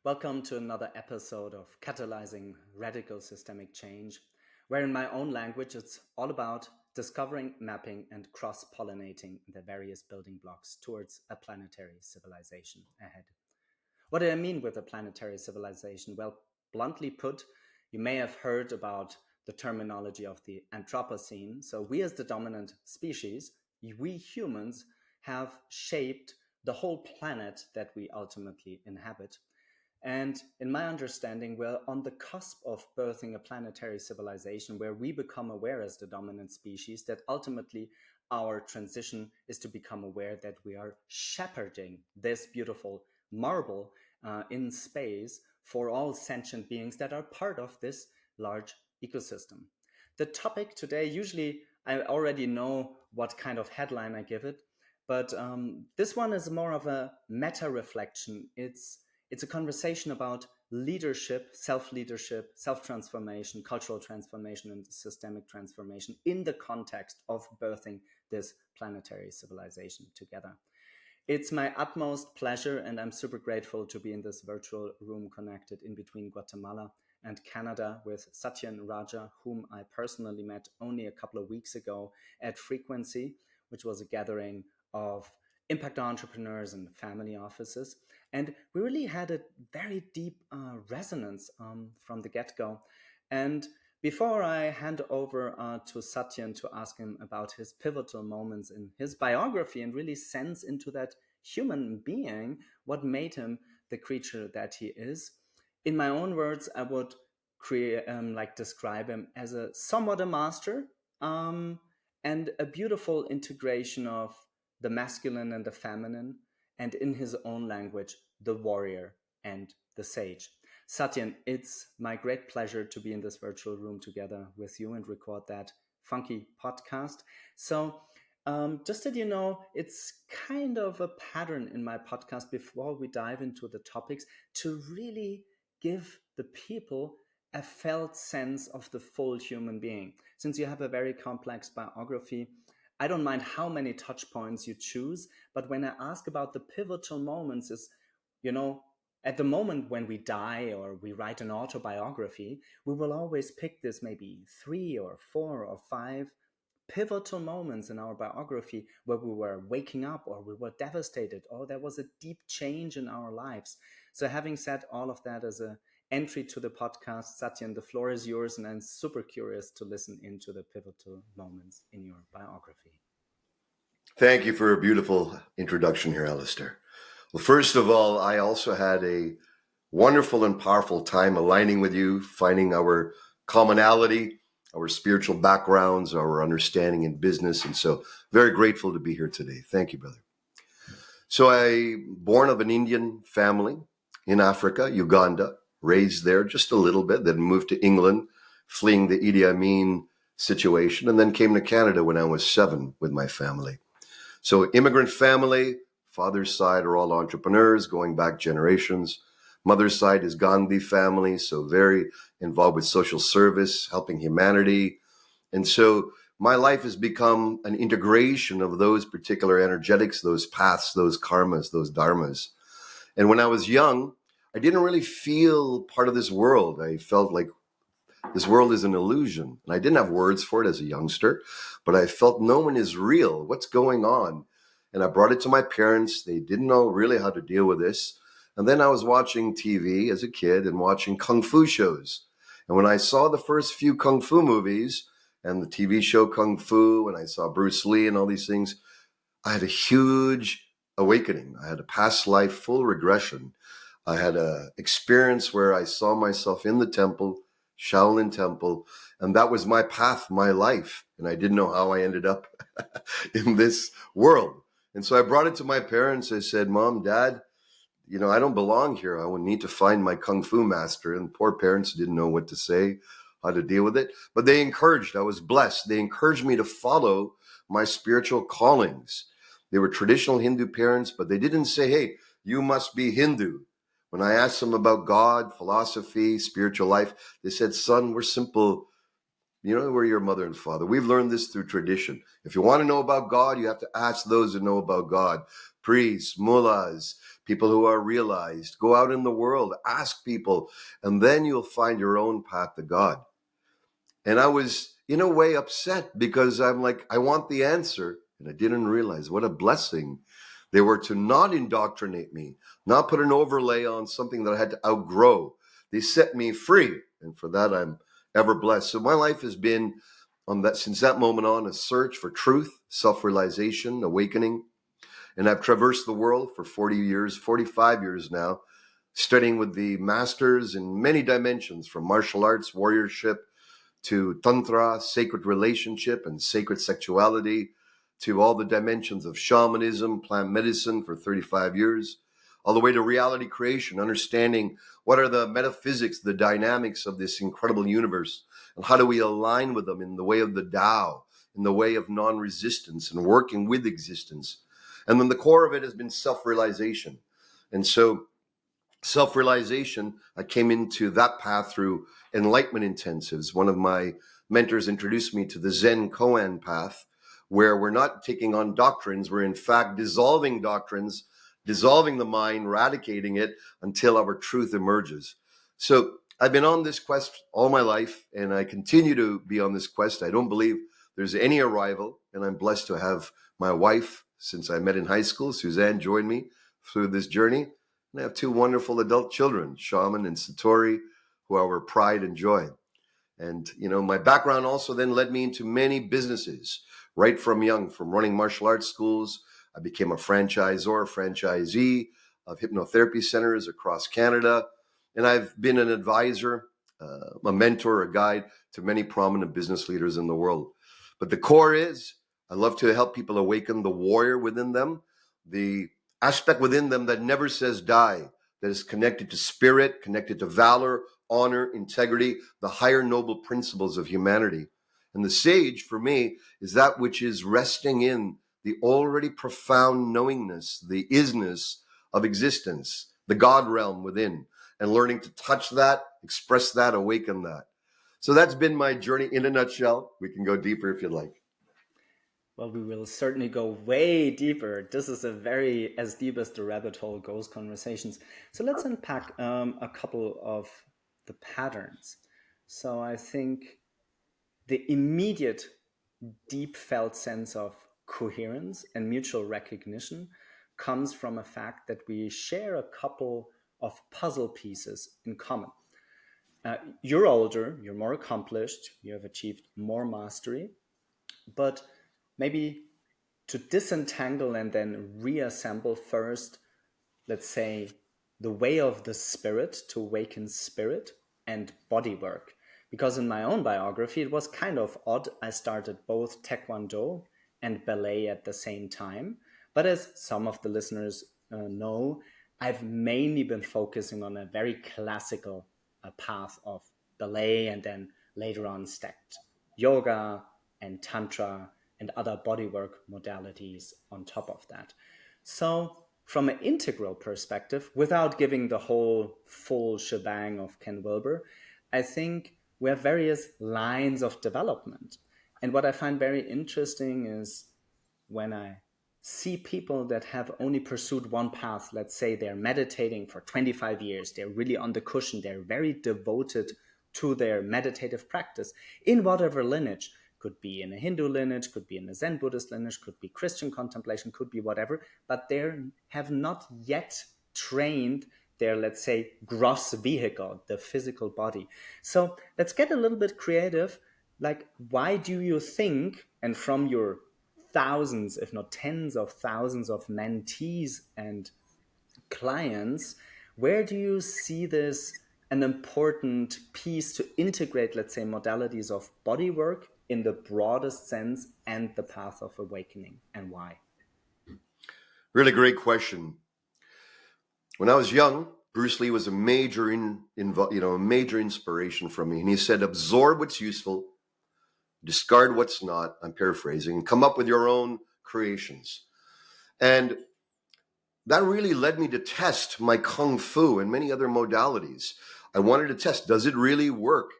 Welcome to another episode of Catalyzing Radical Systemic Change, where in my own language it's all about discovering, mapping, and cross pollinating the various building blocks towards a planetary civilization ahead. What do I mean with a planetary civilization? Well, bluntly put, you may have heard about the terminology of the Anthropocene. So, we as the dominant species, we humans, have shaped the whole planet that we ultimately inhabit. And in my understanding, we're on the cusp of birthing a planetary civilization where we become aware as the dominant species that ultimately our transition is to become aware that we are shepherding this beautiful marble in space for all sentient beings that are part of this large ecosystem. The topic today, usually I already know what kind of headline I give it, but this one is more of a meta reflection. It's a conversation about leadership, self-transformation, cultural transformation, and systemic transformation in the context of birthing this planetary civilization together. It's my utmost pleasure, and I'm super grateful to be in this virtual room connected in between Guatemala and Canada with Satyen Raja, whom I personally met only a couple of weeks ago at Frequency, which was a gathering of impact entrepreneurs and family offices. And we really had a very deep resonance from the get-go. And before I hand over to Satyen to ask him about his pivotal moments in his biography and really sense into that human being, what made him the creature that he is, in my own words, I would describe him as a somewhat a master and a beautiful integration of the masculine and the feminine, and in his own language, the warrior and the sage. Satyen, it's my great pleasure to be in this virtual room together with you and record that funky podcast. So, just that you know, it's kind of a pattern in my podcast before we dive into the topics to really give the people a felt sense of the full human being. Since you have a very complex biography, I don't mind how many touch points you choose, but when I ask about the pivotal moments is, you know, at the moment when we die or we write an autobiography, we will always pick this maybe 3 or 4 or 5 pivotal moments in our biography where we were waking up or we were devastated or there was a deep change in our lives. So having said all of that as a entry to the podcast, Satyen, the floor is yours, and I'm super curious to listen into the pivotal moments in your biography. Thank you for a beautiful introduction here, Alistair. Well, first of all, I also had a wonderful and powerful time aligning with you, finding our commonality, our spiritual backgrounds, our understanding in business. And so very grateful to be here today. Thank you, brother. So I born of an Indian family in Africa, Uganda, raised there just a little bit, then moved to England, fleeing the Idi Amin situation, and then came to Canada when I was 7 with my family. So immigrant family, father's side are all entrepreneurs going back generations. Mother's side is Gandhi family, so very involved with social service, helping humanity. And so my life has become an integration of those particular energetics, those paths, those karmas, those dharmas. And when I was young, I didn't really feel part of this world. I felt like this world is an illusion. And I didn't have words for it as a youngster, but I felt no one is real. What's going on? And I brought it to my parents. They didn't know really how to deal with this. And then I was watching TV as a kid and watching Kung Fu shows. And when I saw the first few Kung Fu movies and the TV show Kung Fu, and I saw Bruce Lee and all these things, I had a huge awakening. I had a past life full regression. I had an experience where I saw myself in the temple, Shaolin temple, and that was my path, my life. And I didn't know how I ended up in this world. And so I brought it to my parents. I said, Mom, Dad, I don't belong here. I would need to find my Kung Fu master. And poor parents didn't know what to say, how to deal with it. But they encouraged, I was blessed. They encouraged me to follow my spiritual callings. They were traditional Hindu parents, but they didn't say, hey, you must be Hindu. When I asked them about God, philosophy, spiritual life, they said, son, we're simple. We're your mother and father. We've learned this through tradition. If you want to know about God, you have to ask those who know about God. Priests, mullahs, people who are realized. Go out in the world, ask people, and then you'll find your own path to God. And I was, in a way, upset because I'm like, I want the answer. And I didn't realize what a blessing they were to not indoctrinate me, not put an overlay on something that I had to outgrow. They set me free. And for that, I'm ever blessed. So my life has been on that, since that moment on, a search for truth, self-realization, awakening. And I've traversed the world for 40 years, 45 years now, studying with the masters in many dimensions, from martial arts, warriorship, to tantra, sacred relationship and sacred sexuality, to all the dimensions of shamanism, plant medicine for 35 years, all the way to reality creation, understanding what are the metaphysics, the dynamics of this incredible universe, and how do we align with them in the way of the Tao, in the way of non-resistance and working with existence. And then the core of it has been self-realization. And so self-realization, I came into that path through enlightenment intensives. One of my mentors introduced me to the Zen Koan path, where we're not taking on doctrines, we're in fact dissolving doctrines, dissolving the mind, eradicating it until our truth emerges. So I've been on this quest all my life, and I continue to be on this quest. I don't believe there's any arrival, and I'm blessed to have my wife, since I met in high school, Suzanne, join me through this journey. And I have two wonderful adult children, Shaman and Satori, who are our pride and joy. And, my background also then led me into many businesses, right from young, from running martial arts schools. I became a franchisee of hypnotherapy centers across Canada. And I've been an advisor, a mentor, a guide to many prominent business leaders in the world. But the core is, I love to help people awaken the warrior within them, the aspect within them that never says die, that is connected to spirit, connected to valor, honor, integrity, the higher noble principles of humanity. And the sage, for me, is that which is resting in the already profound knowingness, the isness of existence, the God realm within, and learning to touch that, express that, awaken that. So that's been my journey in a nutshell. We can go deeper if you'd like. Well, we will certainly go way deeper. This is a very as deep as the rabbit hole goes conversations. So let's unpack a couple of the patterns. So I think the immediate deep felt sense of coherence and mutual recognition comes from a fact that we share a couple of puzzle pieces in common. You're older, you're more accomplished, you have achieved more mastery, but maybe to disentangle and then reassemble first, let's say, the way of the spirit to awaken spirit and body work. Because in my own biography, it was kind of odd. I started both Taekwondo and ballet at the same time. But as some of the listeners know, I've mainly been focusing on a very classical path of ballet, and then later on stacked yoga and tantra and other bodywork modalities on top of that. So from an integral perspective, without giving the whole full shebang of Ken Wilber, I think we have various lines of development. And what I find very interesting is when I see people that have only pursued one path, let's say they're meditating for 25 years, they're really on the cushion, they're very devoted to their meditative practice in whatever lineage. Could be in a Hindu lineage, could be in a Zen Buddhist lineage, could be Christian contemplation, could be whatever, but they have not yet trained their, let's say, gross vehicle, the physical body. So let's get a little bit creative. Like, why do you think, and from your thousands, if not tens of thousands of mentees and clients, where do you see this an important piece to integrate, let's say, modalities of body work in the broadest sense and the path of awakening, and why? Really great question. When I was young, Bruce Lee was a major a major inspiration for me. And he said, absorb what's useful, discard what's not. I'm paraphrasing, and come up with your own creations. And that really led me to test my Kung Fu and many other modalities. I wanted to test, does it really work?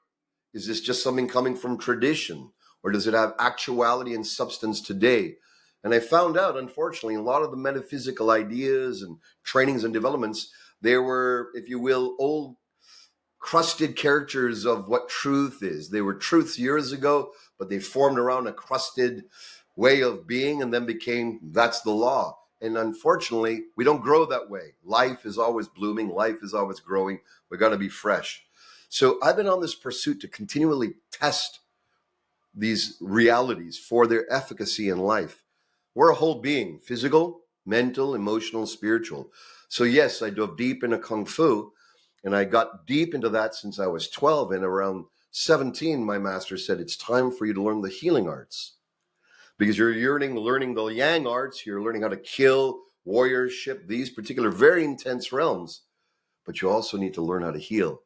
Is this just something coming from tradition? Or does it have actuality and substance today? And I found out, unfortunately, a lot of the metaphysical ideas and trainings and developments, they were, if you will, old crusted caricatures of what truth is. They were truths years ago, but they formed around a crusted way of being and then became, that's the law. And unfortunately, we don't grow that way. Life is always blooming. Life is always growing. We got to be fresh. So I've been on this pursuit to continually test these realities for their efficacy in life. We're a whole being, physical, mental, emotional, spiritual. So yes, I dove deep into Kung Fu, and I got deep into that since I was 12. And around 17, my master said, it's time for you to learn the healing arts. Because you're learning the yang arts, you're learning how to kill, warriorship, these particular very intense realms, but you also need to learn how to heal.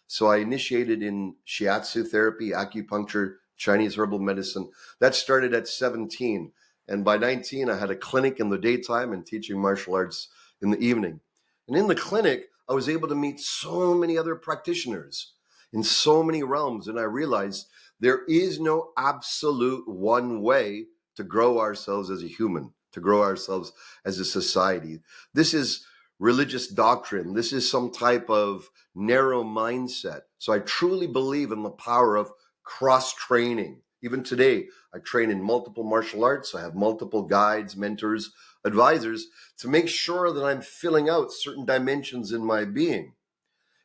So I initiated in shiatsu therapy, acupuncture, Chinese herbal medicine. That started at 17. And by 19, I had a clinic in the daytime and teaching martial arts in the evening. And in the clinic, I was able to meet so many other practitioners in so many realms. And I realized there is no absolute one way to grow ourselves as a human, to grow ourselves as a society. This is religious doctrine. This is some type of narrow mindset. So I truly believe in the power of cross-training. Even today, I train in multiple martial arts. I have multiple guides, mentors, advisors to make sure that I'm filling out certain dimensions in my being.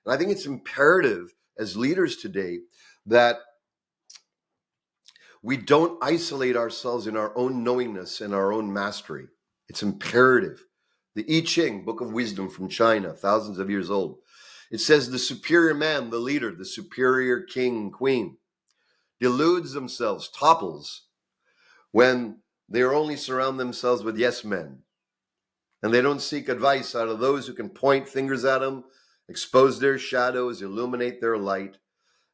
And I think it's imperative as leaders today that we don't isolate ourselves in our own knowingness and our own mastery. It's imperative. The I Ching, Book of Wisdom from China, thousands of years old, it says the superior man, the leader, the superior king, queen, deludes themselves, topples, when they only surround themselves with yes men. And they don't seek advice out of those who can point fingers at them, expose their shadows, illuminate their light.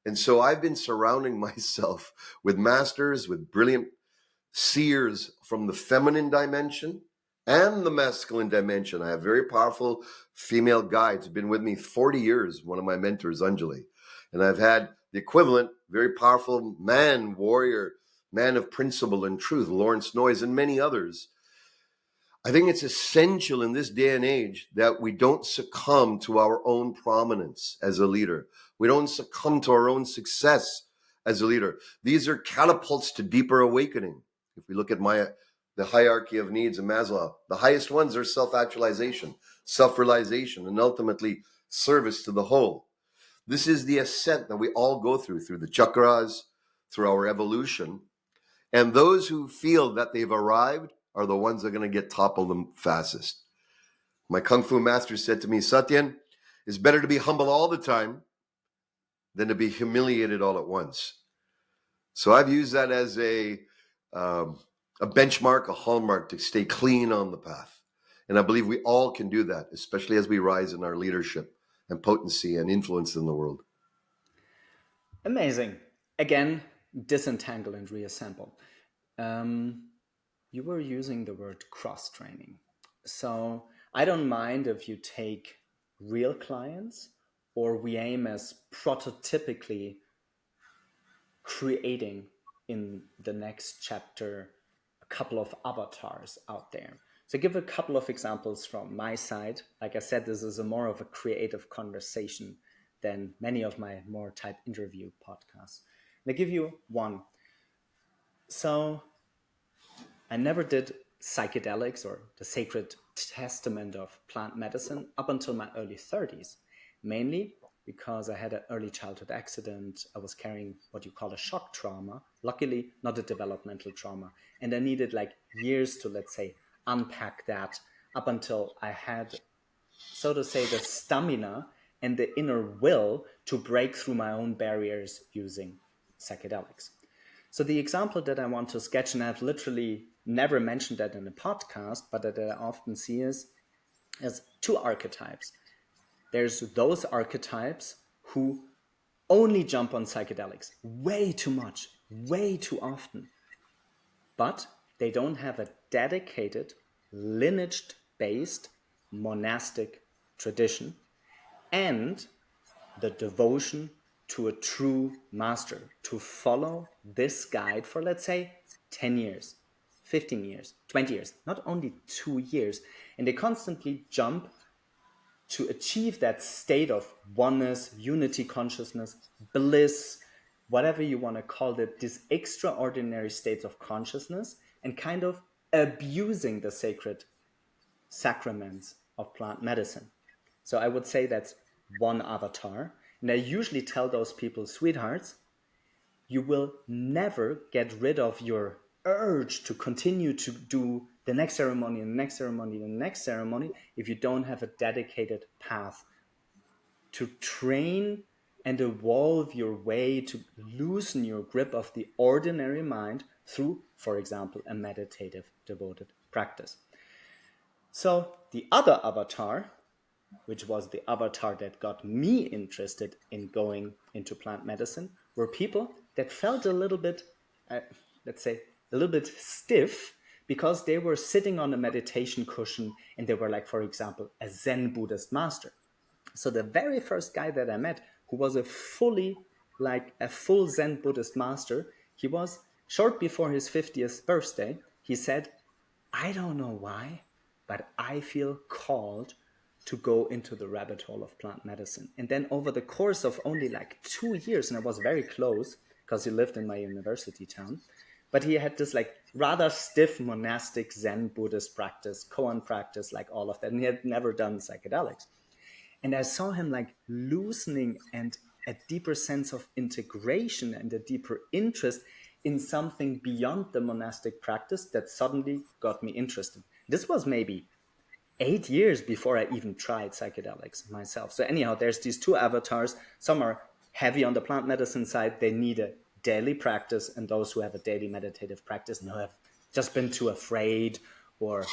And so I've been surrounding myself with masters, with brilliant seers from the feminine dimension and the masculine dimension. I have very powerful female guides who've been with me 40 years, one of my mentors, Anjali. And I've had the equivalent, very powerful man, warrior, man of principle and truth, Lawrence Noyes, and many others. I think it's essential in this day and age that we don't succumb to our own prominence as a leader. We don't succumb to our own success as a leader. These are catapults to deeper awakening. If we look at the hierarchy of needs of Maslow, the highest ones are self-actualization, self-realization, and ultimately service to the whole. This is the ascent that we all go through the chakras, through our evolution. And those who feel that they've arrived are the ones that are going to get toppled the fastest. My Kung Fu master said to me, Satyen, it's better to be humble all the time than to be humiliated all at once. So I've used that as a benchmark, a hallmark to stay clean on the path. And I believe we all can do that, especially as we rise in our leadership and potency and influence in the world. Amazing. Again, disentangle and reassemble. You were using the word cross-training. So I don't mind if you take real clients or we aim as prototypically creating in the next chapter a couple of avatars out there. So give a couple of examples from my side. Like I said, this is more of a creative conversation than many of my more type interview podcasts. And I give you one. So I never did psychedelics or the sacred testament of plant medicine up until my early 30s, mainly because I had an early childhood accident. I was carrying what you call a shock trauma, luckily not a developmental trauma. And I needed like years to, let's say, unpack that up until I had, so to say, the stamina and the inner will to break through my own barriers using psychedelics. So the example that I want to sketch, and I've literally never mentioned that in a podcast, but that I often see is two archetypes. There's those archetypes who only jump on psychedelics way too much, way too often, but they don't have a dedicated, lineage-based monastic tradition and the devotion to a true master, to follow this guide for, let's say, 10 years, 15 years, 20 years, not only 2 years. And they constantly jump to achieve that state of oneness, unity consciousness, bliss, whatever you want to call it, these extraordinary states of consciousness, and kind of abusing the sacred sacraments of plant medicine. So I would say that's one avatar. And I usually tell those people, sweethearts, you will never get rid of your urge to continue to do the next ceremony and the next ceremony and the next ceremony if you don't have a dedicated path to train and evolve your way to loosen your grip of the ordinary mind through, for example, a meditative, devoted practice. So the other avatar, which was the avatar that got me interested in going into plant medicine, were people that felt a little bit, let's say, a little bit stiff because they were sitting on a meditation cushion and they were like, for example, a Zen Buddhist master. So the very first guy that I met, who was a full Zen Buddhist master, he was short before his 50th birthday. He said, I don't know why, but I feel called to go into the rabbit hole of plant medicine. And then over the course of only like 2 years, and I was very close because he lived in my university town, but he had this like rather stiff monastic Zen Buddhist practice, koan practice, like all of that. And he had never done psychedelics. And I saw him like loosening and a deeper sense of integration and a deeper interest in something beyond the monastic practice that suddenly got me interested. This was maybe 8 years before I even tried psychedelics myself. So anyhow, there's these two avatars. Some are heavy on the plant medicine side. They need a daily practice. And those who have a daily meditative practice and who have just been too afraid or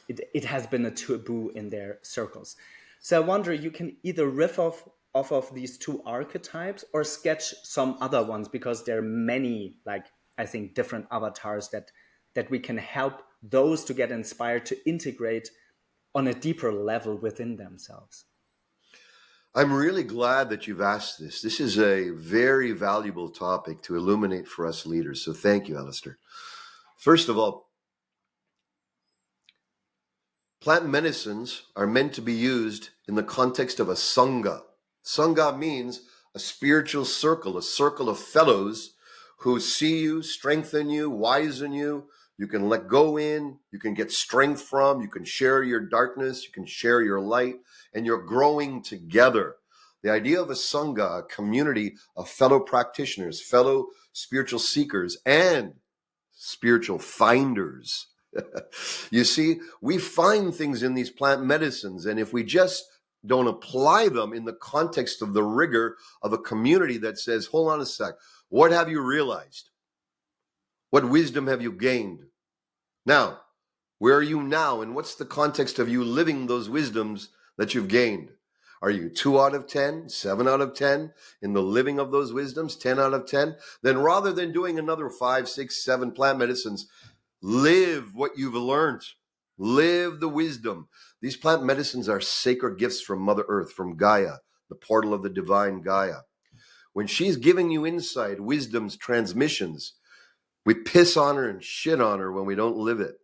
it has been a taboo in their circles. So I wonder, you can either riff off of these two archetypes or sketch some other ones, because there are many, like, I think, different avatars that we can help those to get inspired to integrate on a deeper level within themselves. I'm really glad that you've asked this. This is a very valuable topic to illuminate for us leaders. So thank you, Alistair. First of all, plant medicines are meant to be used in the context of a sangha. Sangha means a spiritual circle, a circle of fellows who see you, strengthen you, wisen you. You can let go in, you can get strength from, you can share your darkness, you can share your light, and you're growing together. The idea of a sangha, a community of fellow practitioners, fellow spiritual seekers, and spiritual finders. You see, we find things in these plant medicines, and if we just don't apply them in the context of the rigor of a community that says, hold on a sec, what have you realized? What wisdom have you gained? Now, where are you now? And what's the context of you living those wisdoms that you've gained? Are you 2 out of 10, 7 out of 10 in the living of those wisdoms, 10 out of 10? Then rather than doing another 5, 6, 7 plant medicines, live what you've learned. Live the wisdom. These plant medicines are sacred gifts from Mother Earth, from Gaia, the portal of the divine Gaia. When she's giving you insight, wisdom's transmissions, we piss on her and shit on her when we don't live it.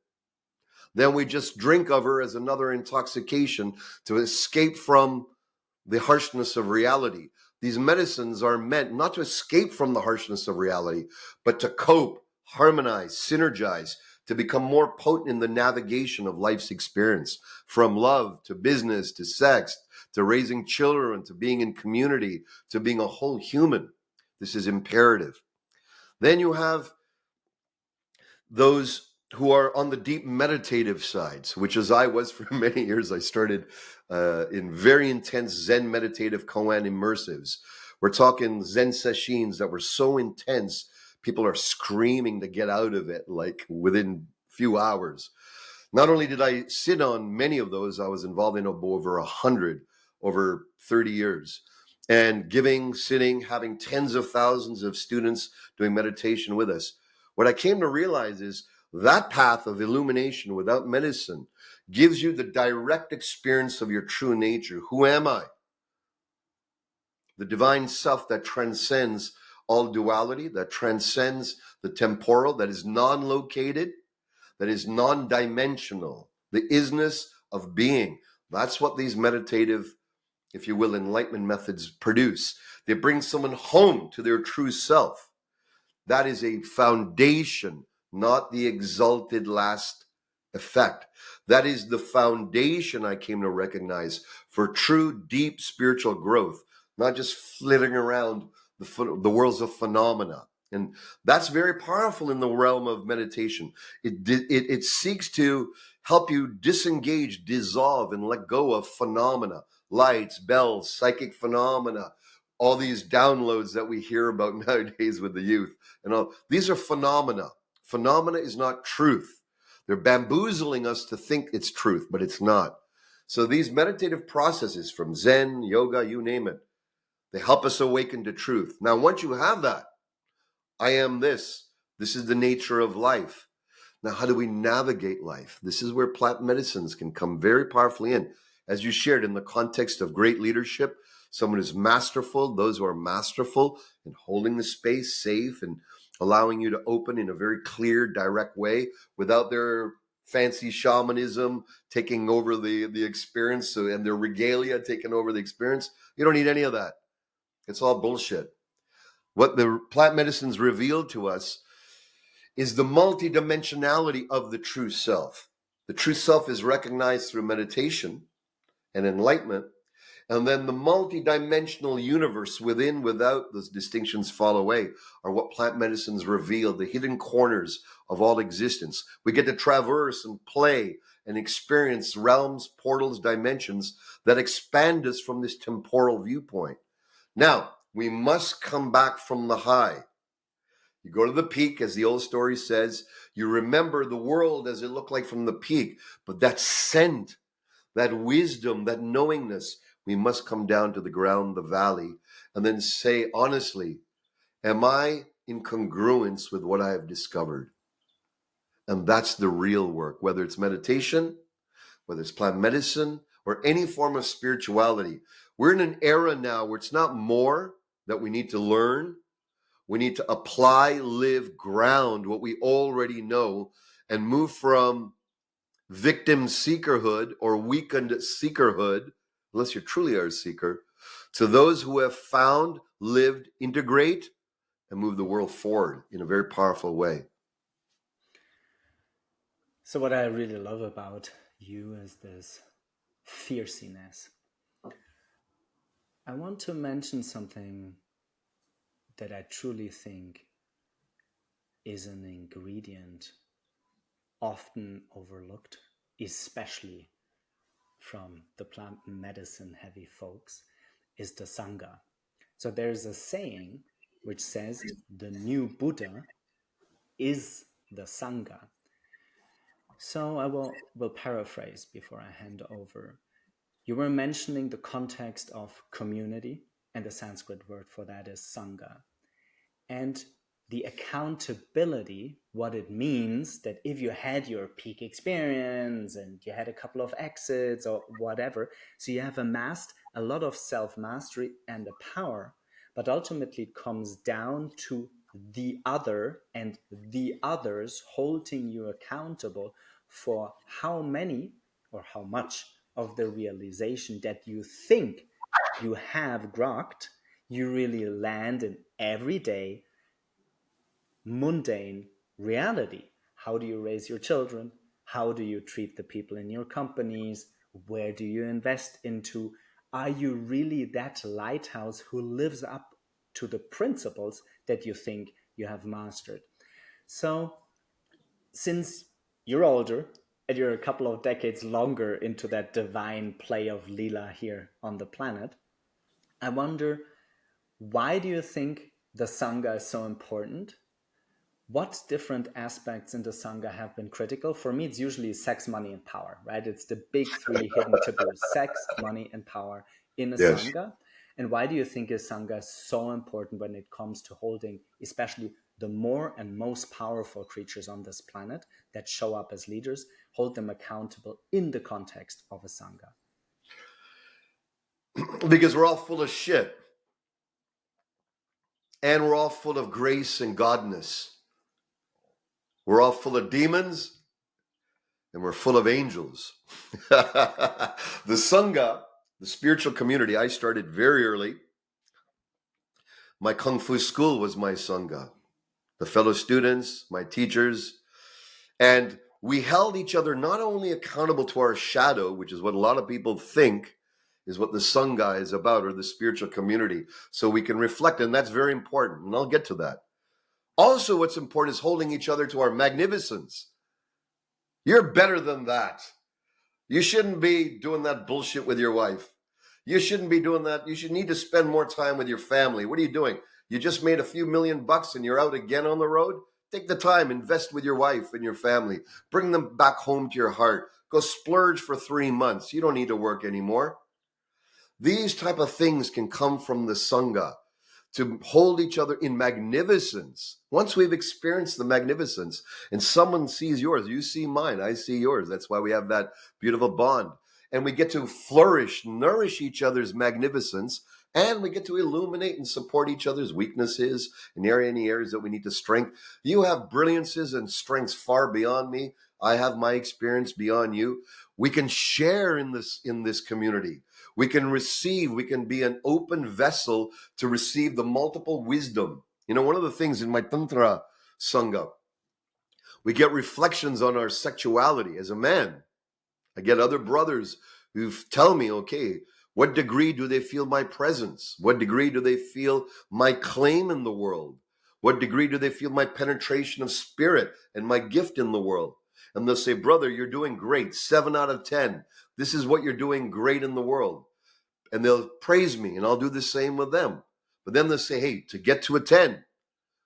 Then we just drink of her as another intoxication to escape from the harshness of reality. These medicines are meant not to escape from the harshness of reality, but to cope, harmonize, synergize, to become more potent in the navigation of life's experience, from love to business to sex, to raising children, to being in community, to being a whole human. This is imperative. Then you have those who are on the deep meditative sides, which as I was for many years. I started in very intense Zen meditative koan immersives. We're talking Zen sessions that were so intense, people are screaming to get out of it like within few hours. Not only did I sit on many of those, I was involved in over 100 over 30 years. And giving, sitting, having tens of thousands of students doing meditation with us. What I came to realize is that path of illumination without medicine gives you the direct experience of your true nature. Who am I? The divine self that transcends all duality, that transcends the temporal, that is non-located, that is non-dimensional, the isness of being. That's what these meditative, if you will, enlightenment methods produce. They bring someone home to their true self. That is a foundation, not the exalted last effect. That is the foundation I came to recognize for true, deep spiritual growth, not just flitting around the worlds of phenomena. And that's very powerful in the realm of meditation. It seeks to help you disengage, dissolve, and let go of phenomena, lights, bells, psychic phenomena, all these downloads that we hear about nowadays with the youth. And all these are phenomena. Phenomena is not truth. They're bamboozling us to think it's truth, but it's not. So these meditative processes from Zen, yoga, you name it, they help us awaken to truth. Now, once you have that, I am this. This is the nature of life. Now, how do we navigate life? This is where plant medicines can come very powerfully in. As you shared, in the context of great leadership, someone who's masterful, those who are masterful in holding the space safe and allowing you to open in a very clear, direct way without their fancy shamanism taking over the experience and their regalia taking over the experience. You don't need any of that. It's all bullshit. What the plant medicines reveal to us is the multidimensionality of the true self. The true self is recognized through meditation and enlightenment, and then the multidimensional universe within, without, those distinctions fall away, are what plant medicines reveal, the hidden corners of all existence. We get to traverse and play and experience realms, portals, dimensions that expand us from this temporal viewpoint. Now, we must come back from the high. You go to the peak, as the old story says, you remember the world as it looked like from the peak, but that scent, that wisdom, that knowingness, we must come down to the ground, the valley, and then say, honestly, am I in congruence with what I have discovered? And that's the real work, whether it's meditation, whether it's plant medicine, or any form of spirituality. We're in an era now where it's not more that we need to learn. We need to apply, live, ground what we already know, and move from victim seekerhood or weakened seekerhood, unless you truly are a seeker, to those who have found, lived, integrate, and move the world forward in a very powerful way. So what I really love about you is this fierceness. I want to mention something that I truly think is an ingredient often overlooked, especially from the plant medicine heavy folks, is the Sangha. So there's a saying which says the new Buddha is the Sangha. So I will paraphrase before I hand over. You were mentioning the context of community, and the Sanskrit word for that is Sangha. And the accountability, what it means that if you had your peak experience and you had a couple of exits or whatever, so you have amassed a lot of self-mastery and the power, but ultimately it comes down to the other and the others holding you accountable for how many or how much of the realization that you think you have grokked, you really land in everyday mundane reality. How do you raise your children? How do you treat the people in your companies? Where do you invest into? Are you really that lighthouse who lives up to the principles that you think you have mastered? So, since you're older and you're a couple of decades longer into that divine play of Leela here on the planet, I wonder, why do you think the Sangha is so important? What different aspects in the Sangha have been critical? For me, it's usually sex, money, and power, right? It's the big three hidden taboos: sex, money, and power in a Yes. Sangha. And why do you think a Sangha is so important when it comes to holding, especially the more and most powerful creatures on this planet that show up as leaders, hold them accountable in the context of a Sangha? Because we're all full of shit. And we're all full of grace and godness. We're all full of demons, and we're full of angels. The Sangha, the spiritual community, I started very early. My Kung Fu school was my Sangha. The fellow students, my teachers, and we held each other not only accountable to our shadow, which is what a lot of people think is what the Sangha is about, or the spiritual community, so we can reflect, and that's very important, and I'll get to that. Also, what's important is holding each other to our magnificence. You're better than that. You shouldn't be doing that bullshit with your wife. You shouldn't be doing that. You should need to spend more time with your family. What are you doing? You just made a few $1,000,000 and you're out again on the road? Take the time, invest with your wife and your family. Bring them back home to your heart. Go splurge for 3 months. You don't need to work anymore. These type of things can come from the Sangha, to hold each other in magnificence. Once we've experienced the magnificence and someone sees yours, you see mine, I see yours. That's why we have that beautiful bond. And we get to flourish, nourish each other's magnificence, and we get to illuminate and support each other's weaknesses in any areas that we need to strengthen. You have brilliances and strengths far beyond me. I have my experience beyond you. We can share in this community. We can receive, we can be an open vessel to receive the multiple wisdom. You know, one of the things in my Tantra Sangha, we get reflections on our sexuality as a man. I get other brothers who tell me, okay, what degree do they feel my presence? What degree do they feel my claim in the world? What degree do they feel my penetration of spirit and my gift in the world? And they'll say, brother, you're doing great. 7 out of 10. This is what you're doing great in the world. And they'll praise me, and I'll do the same with them. But then they'll say, hey, to get to a 10,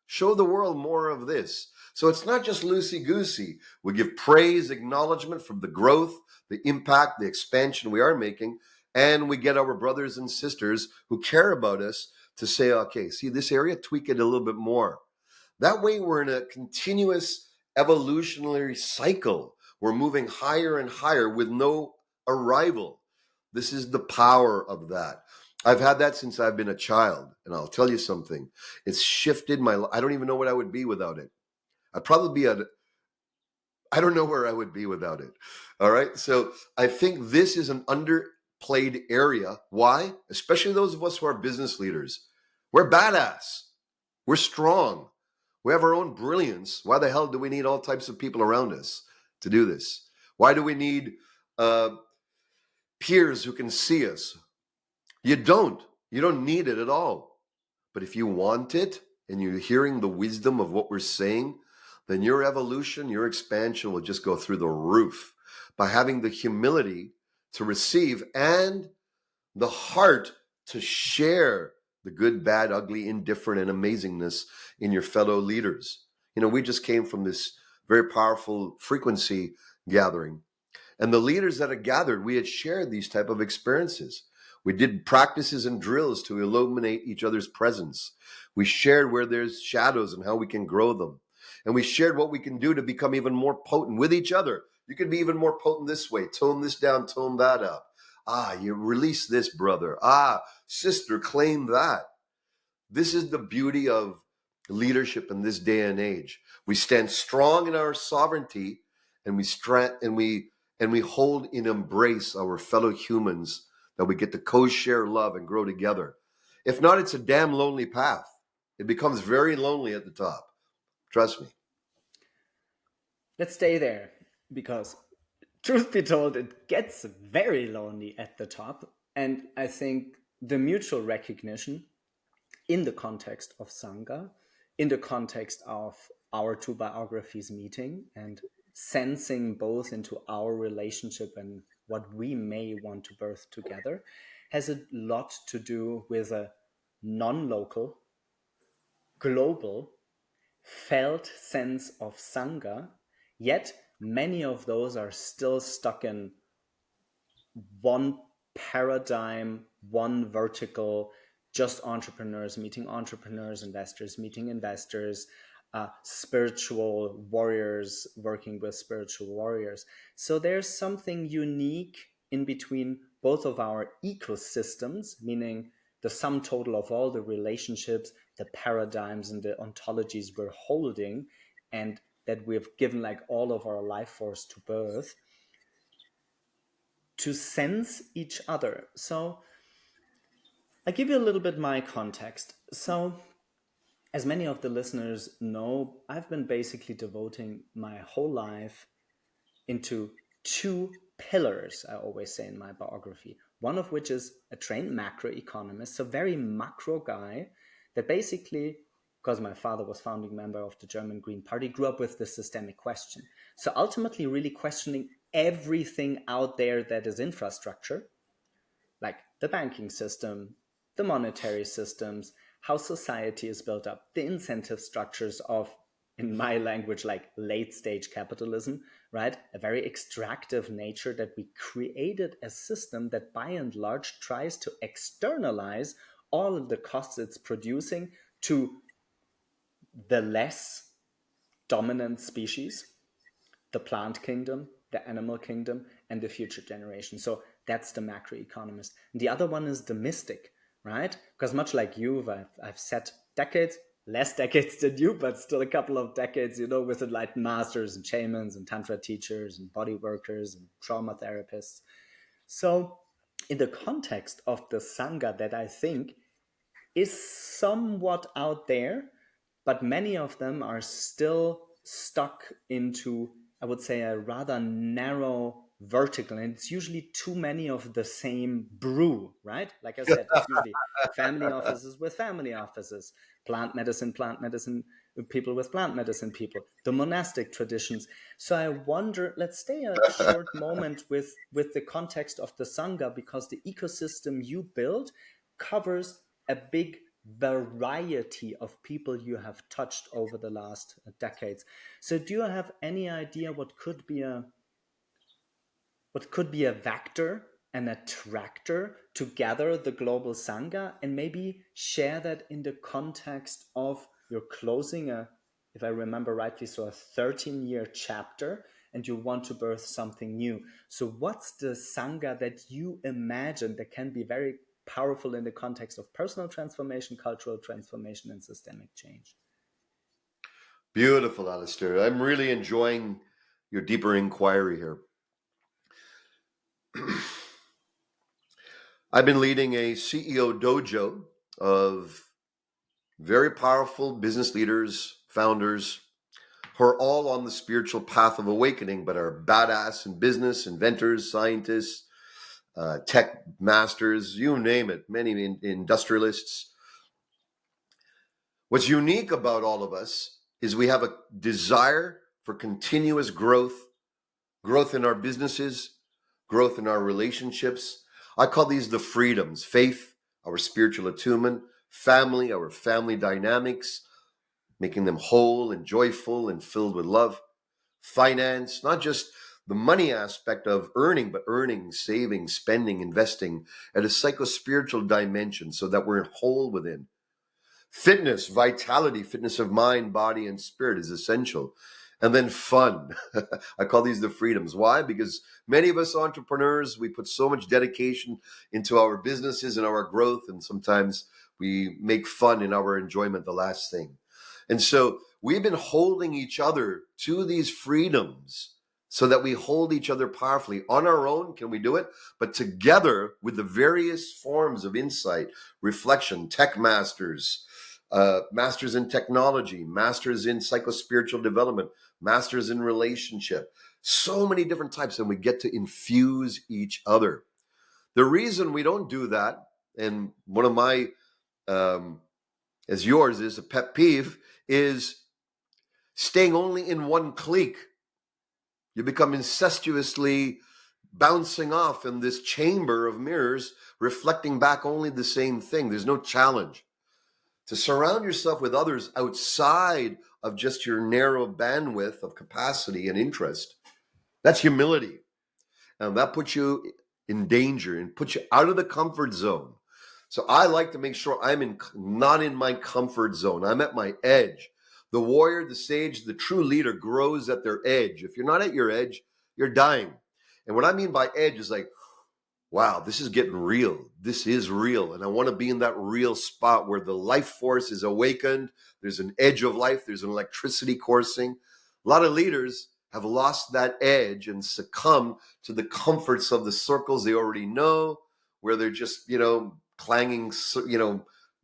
show the world more of this. So it's not just loosey-goosey. We give praise, acknowledgement for the growth, the impact, the expansion we are making, and we get our brothers and sisters who care about us to say, okay, see this area, tweak it a little bit more. That way we're in a continuous evolutionary cycle. We're moving higher and higher with no arrival. This is the power of that. I've had that since I've been a child, and I'll tell you something. It's shifted my life. I don't even know what I would be without it. I'd probably be I don't know where I would be without it. All right. So I think this is an underplayed area. Why? Especially those of us who are business leaders. We're badass. We're strong. We have our own brilliance. Why the hell do we need all types of people around us to do this? Why do we need peers who can see us? You don't. You don't need it at all. But if you want it and you're hearing the wisdom of what we're saying, then your evolution, your expansion will just go through the roof by having the humility to receive and the heart to share the good, bad, ugly, indifferent, and amazingness in your fellow leaders. You know, we just came from this very powerful frequency gathering. And the leaders that had gathered, we had shared these type of experiences. We did practices and drills to illuminate each other's presence. We shared where there's shadows and how we can grow them. And we shared what we can do to become even more potent with each other. You can be even more potent this way. Tone this down, tone that up. Ah, you release this, brother. Ah, sister, claim that. This is the beauty of leadership in this day and age. We stand strong in our sovereignty, and we hold in embrace our fellow humans, that we get to co-share love and grow together. If not, it's a damn lonely path. It becomes very lonely at the top. Trust me. Let's stay there, because truth be told, it gets very lonely at the top. And I think the mutual recognition in the context of Sangha, in the context of our two biographies meeting and sensing both into our relationship and what we may want to birth together, has a lot to do with a non-local, global, felt sense of Sangha, yet many of those are still stuck in one paradigm, one vertical, just entrepreneurs meeting entrepreneurs, investors meeting investors, spiritual warriors working with spiritual warriors. So there's something unique in between both of our ecosystems, meaning the sum total of all the relationships, the paradigms, and the ontologies we're holding, and that we've given like all of our life force to birth, to sense each other. So I give you a little bit my context. So as many of the listeners know, I've been basically devoting my whole life into two pillars, I always say in my biography. One of which is a trained macroeconomist, so very macro guy that basically, because my father was founding member of the German Green Party, grew up with the systemic question. So ultimately really questioning everything out there that is infrastructure, like the banking system, the monetary systems, how society is built up, the incentive structures of, in my language, like late stage capitalism, right? A very extractive nature that we created a system that by and large tries to externalize all of the costs it's producing to the less dominant species, the plant kingdom, the animal kingdom, and the future generation. So that's the macroeconomist. And the other one is the mystic, right? Because much like you, I've said decades, less decades than you, but still a couple of decades, with enlightened masters and shamans and tantra teachers and body workers and trauma therapists. So in the context of the Sangha that I think is somewhat out there, but many of them are still stuck into, I would say, a rather narrow vertical. And it's usually too many of the same brew, right? Like I said, it's usually family offices with family offices, plant medicine, people with plant medicine people, the monastic traditions. So I wonder, let's stay a short moment with the context of the Sangha, because the ecosystem you build covers a big variety of people you have touched over the last decades. So do you have any idea what could be a vector, an attractor to gather the global Sangha, and maybe share that in the context of you're closing if I remember rightly, so a 13-year chapter, and you want to birth something new. So what's the Sangha that you imagine that can be very powerful in the context of personal transformation, cultural transformation, and systemic change? Beautiful, Alistair. I'm really enjoying your deeper inquiry here. I've been leading a CEO dojo of very powerful business leaders, founders, who are all on the spiritual path of awakening, but are badass in business, inventors, scientists, tech masters, you name it, many industrialists. What's unique about all of us is we have a desire for continuous growth in our businesses, growth in our relationships. I call these the freedoms: faith, our spiritual attunement; family, our family dynamics, making them whole and joyful and filled with love; finance, not just the money aspect of earning, but earning, saving, spending, investing at a psycho-spiritual dimension so that we're whole within. Fitness, vitality, fitness of mind, body, and spirit is essential. And then fun. I call these the freedoms. Why? Because many of us entrepreneurs, we put so much dedication into our businesses and our growth, and sometimes we make fun in our enjoyment the last thing. And so we've been holding each other to these freedoms so that we hold each other powerfully. On our own, can we do it? But together with the various forms of insight, reflection, tech masters, masters in technology, masters in psycho-spiritual development, masters in relationship, so many different types, and we get to infuse each other. The reason we don't do that, and one of my, as yours is a pet peeve, is staying only in one clique. You become incestuously bouncing off in this chamber of mirrors, reflecting back only the same thing. There's no challenge. To surround yourself with others outside of just your narrow bandwidth of capacity and interest, that's humility. And that puts you in danger and puts you out of the comfort zone. So I like to make sure I'm not in my comfort zone. I'm at my edge. The warrior, the sage, the true leader grows at their edge. If you're not at your edge, you're dying. And what I mean by edge is like, wow, this is getting real. This is real. And I want to be in that real spot where the life force is awakened. There's an edge of life. There's an electricity coursing. A lot of leaders have lost that edge and succumb to the comforts of the circles they already know, where they're just, clanging,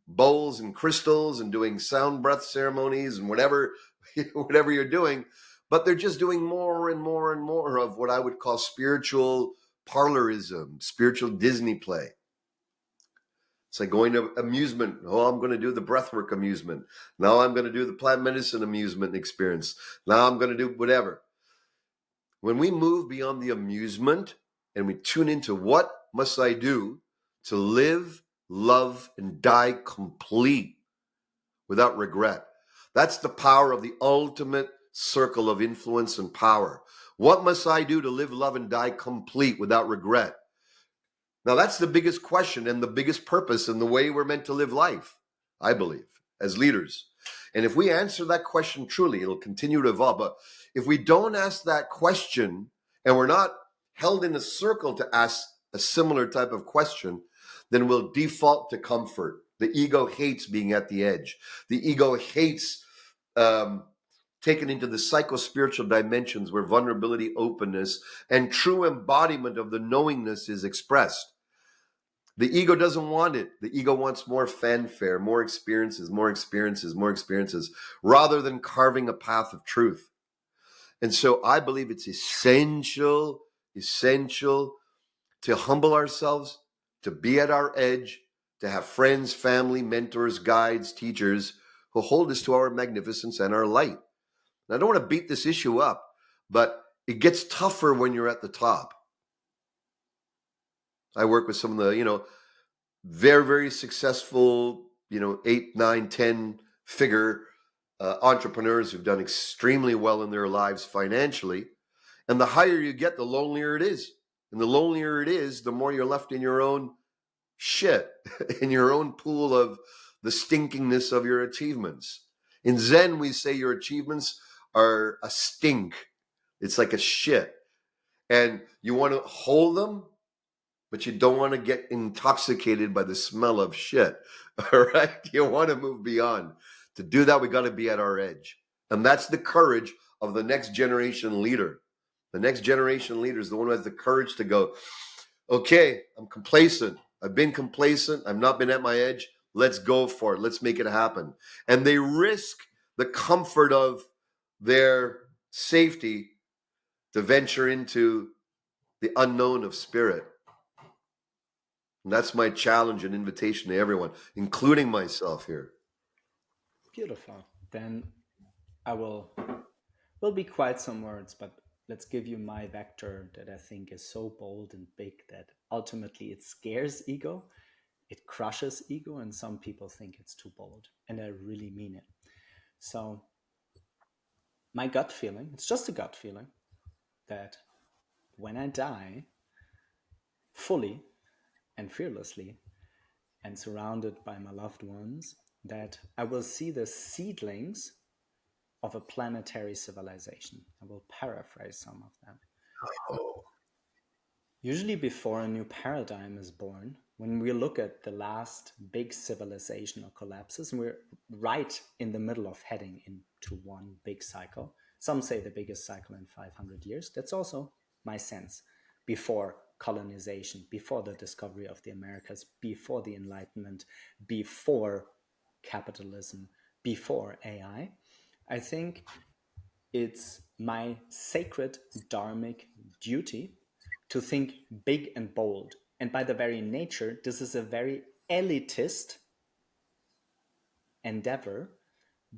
bowls and crystals and doing sound breath ceremonies and whatever, whatever you're doing. But they're just doing more and more and more of what I would call spiritual parlorism, spiritual Disney play. It's like going to amusement. Oh, I'm going to do the breathwork amusement. Now I'm going to do the plant medicine amusement experience. Now I'm going to do whatever. When we move beyond the amusement and we tune into what must I do to live, love, and die complete without regret. That's the power of the ultimate circle of influence and power. What must I do to live, love, and die complete without regret? Now, that's the biggest question and the biggest purpose in the way we're meant to live life, I believe, as leaders. And if we answer that question truly, it'll continue to evolve. But if we don't ask that question and we're not held in a circle to ask a similar type of question, then we'll default to comfort. The ego hates being at the edge. The ego hates taken into the psycho-spiritual dimensions where vulnerability, openness, and true embodiment of the knowingness is expressed. The ego doesn't want it. The ego wants more fanfare, more experiences, more experiences, more experiences, rather than carving a path of truth. And so I believe it's essential to humble ourselves, to be at our edge, to have friends, family, mentors, guides, teachers who hold us to our magnificence and our light. And I don't want to beat this issue up, but it gets tougher when you're at the top. I work with some of the, very, very successful, 8, 9, 10 figure entrepreneurs who've done extremely well in their lives financially. And the higher you get, the lonelier it is. And the lonelier it is, the more you're left in your own shit, in your own pool of the stinkingness of your achievements. In Zen, we say your achievements are a stink. It's like a shit. And you want to hold them, but you don't want to get intoxicated by the smell of shit. All right? You want to move beyond. To do that, we got to be at our edge. And that's the courage of the next generation leader. The next generation leader is the one who has the courage to go, okay, I'm complacent. I've been complacent. I've not been at my edge. Let's go for it. Let's make it happen. And they risk the comfort of their safety to venture into the unknown of spirit. And that's my challenge and invitation to everyone, including myself here. Beautiful. Then I will be quite some words, but let's give you my vector that I think is so bold and big that ultimately it scares ego, it crushes ego, and some people think it's too bold. And I really mean it. So my gut feeling, it's just a gut feeling, that when I die fully and fearlessly and surrounded by my loved ones, that I will see the seedlings of a planetary civilization. I will paraphrase some of them. Oh. Usually before a new paradigm is born, when we look at the last big civilizational collapses, and we're right in the middle of heading into one big cycle. Some say the biggest cycle in 500 years. That's also my sense. Before colonization, before the discovery of the Americas, before the Enlightenment, before capitalism, before AI, I think it's my sacred dharmic duty to think big and bold. And by the very nature, this is a very elitist endeavor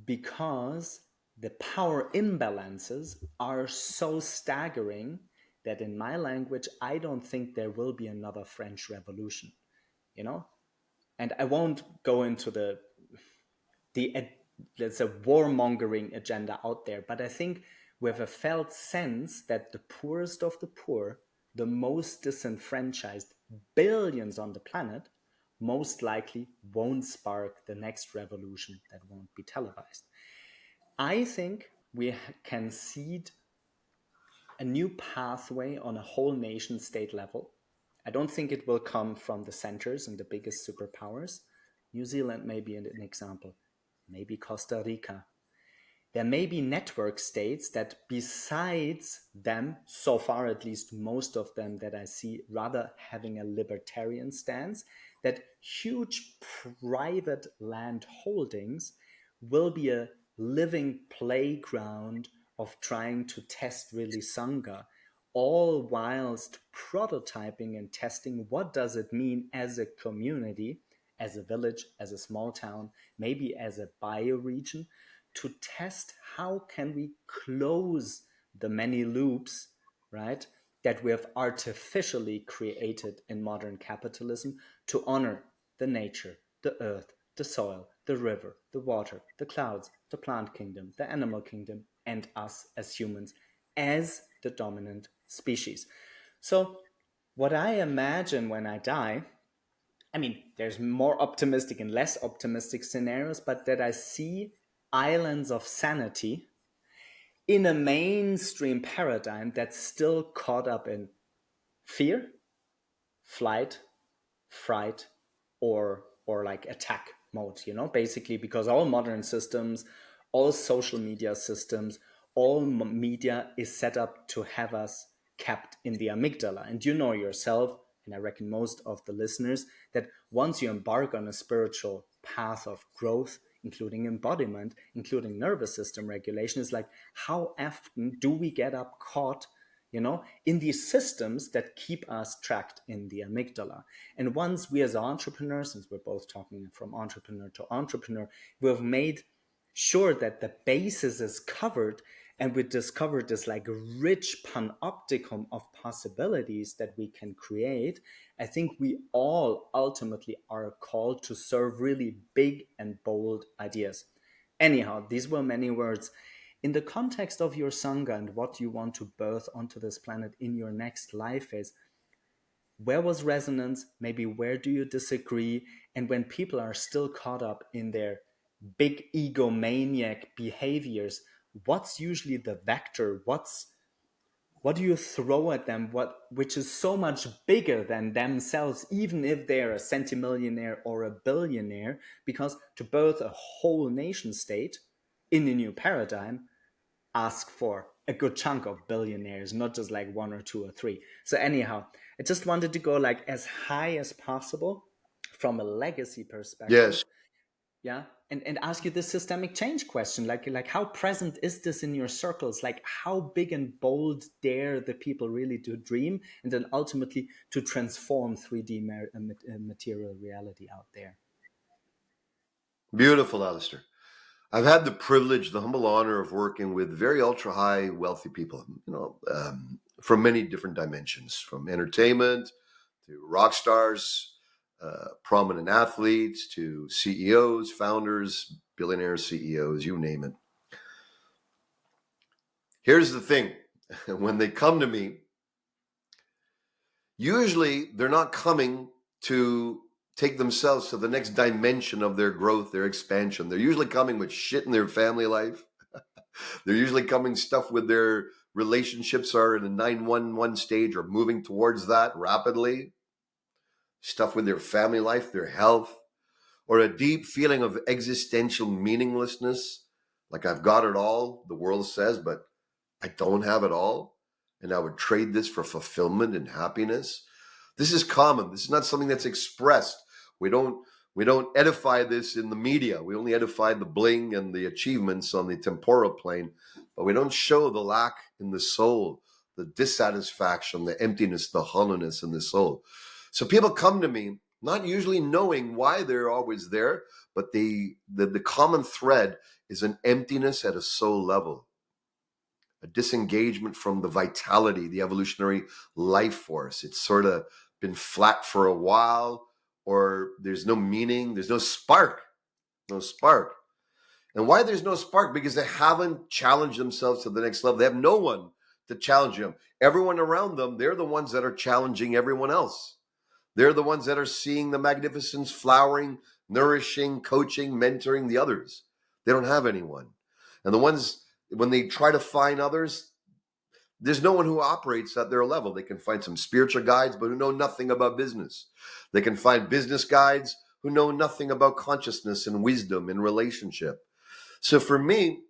because the power imbalances are so staggering that in my language, I don't think there will be another French Revolution, And I won't go into the there's a warmongering agenda out there, but I think we have a felt sense that the poorest of the poor, the most disenfranchised billions on the planet, most likely won't spark the next revolution that won't be televised. I think we can seed a new pathway on a whole nation state level. I don't think it will come from the centers and the biggest superpowers. New Zealand may be an example, maybe Costa Rica. there may be network states that, besides them, so far at least most of them that I see rather having a libertarian stance, that huge private land holdings will be a living playground of trying to test really Sangha, all whilst prototyping and testing what does it mean as a community, as a village, as a small town, maybe as a bioregion, to test how can we close the many loops, right, that we have artificially created in modern capitalism to honor the nature, the earth, the soil, the river, the water, the clouds, the plant kingdom, the animal kingdom, and us as humans as the dominant species. So what I imagine when I die, I mean, there's more optimistic and less optimistic scenarios, but that I see islands of sanity in a mainstream paradigm that's still caught up in fear, flight, fright, or like attack mode, basically, because all modern systems, all social media systems, all media is set up to have us kept in the amygdala. And you know yourself, and I reckon most of the listeners, that once you embark on a spiritual path of growth, including embodiment, including nervous system regulation, is like, how often do we get up caught in these systems that keep us trapped in the amygdala? And once we as entrepreneurs, since we're both talking from entrepreneur to entrepreneur, we have made sure that the basis is covered, and we discovered this like rich panopticon of possibilities that we can create, I think we all ultimately are called to serve really big and bold ideas. Anyhow, these were many words. In the context of your Sangha and what you want to birth onto this planet in your next life is, where was resonance? Maybe where do you disagree? And when people are still caught up in their big egomaniac behaviors, what's usually the vector? What do you throw at them, which is so much bigger than themselves, even if they're a centimillionaire or a billionaire? Because to birth a whole nation state in a new paradigm ask for a good chunk of billionaires, not just like one or two or three. So anyhow, I just wanted to go like as high as possible from a legacy perspective. Yes. Yeah. And ask you this systemic change question, like how present is this in your circles? Like how big and bold dare the people really to dream, and then ultimately to transform 3D material reality out there? Beautiful, Alistair. I've had the privilege, the humble honor of working with very ultra high wealthy people, from many different dimensions, from entertainment to rock stars, prominent athletes to CEOs, founders, billionaires, CEOs, you name it. Here's the thing. When they come to me, usually they're not coming to take themselves to the next dimension of their growth, their expansion. They're usually coming with shit in their family life. They're usually coming stuff with their relationships are in a 911 stage or moving towards that rapidly. Stuff with their family life, their health, or a deep feeling of existential meaninglessness. Like I've got it all, the world says, but I don't have it all. And I would trade this for fulfillment and happiness. This is common. This is not something that's expressed. We don't edify this in the media. We only edify the bling and the achievements on the temporal plane, but we don't show the lack in the soul, the dissatisfaction, the emptiness, the hollowness in the soul. So people come to me not usually knowing why they're always there, but the common thread is an emptiness at a soul level, a disengagement from the vitality, the evolutionary life force. It's sort of been flat for a while, or there's no meaning, there's no spark. And why there's no spark? Because they haven't challenged themselves to the next level. They have no one to challenge them. Everyone around them, they're the ones that are challenging everyone else. They're the ones that are seeing the magnificence flowering, nourishing, coaching, mentoring the others. They don't have anyone. And the ones, when they try to find others, there's no one who operates at their level. They can find some spiritual guides, but who know nothing about business. They can find business guides who know nothing about consciousness and wisdom and relationship. So for me,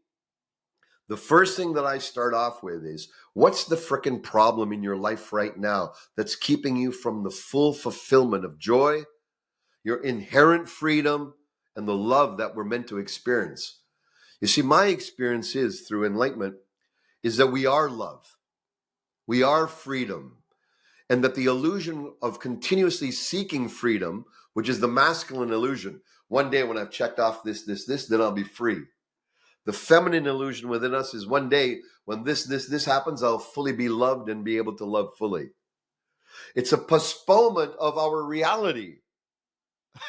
the first thing that I start off with is, what's the frickin' problem in your life right now that's keeping you from the full fulfillment of joy, your inherent freedom, and the love that we're meant to experience? You see, my experience is through enlightenment is that we are love, we are freedom, and that the illusion of continuously seeking freedom, which is the masculine illusion, one day when I've checked off this, then I'll be free. The feminine illusion within us is one day when this happens, I'll fully be loved and be able to love fully. It's a postponement of our reality.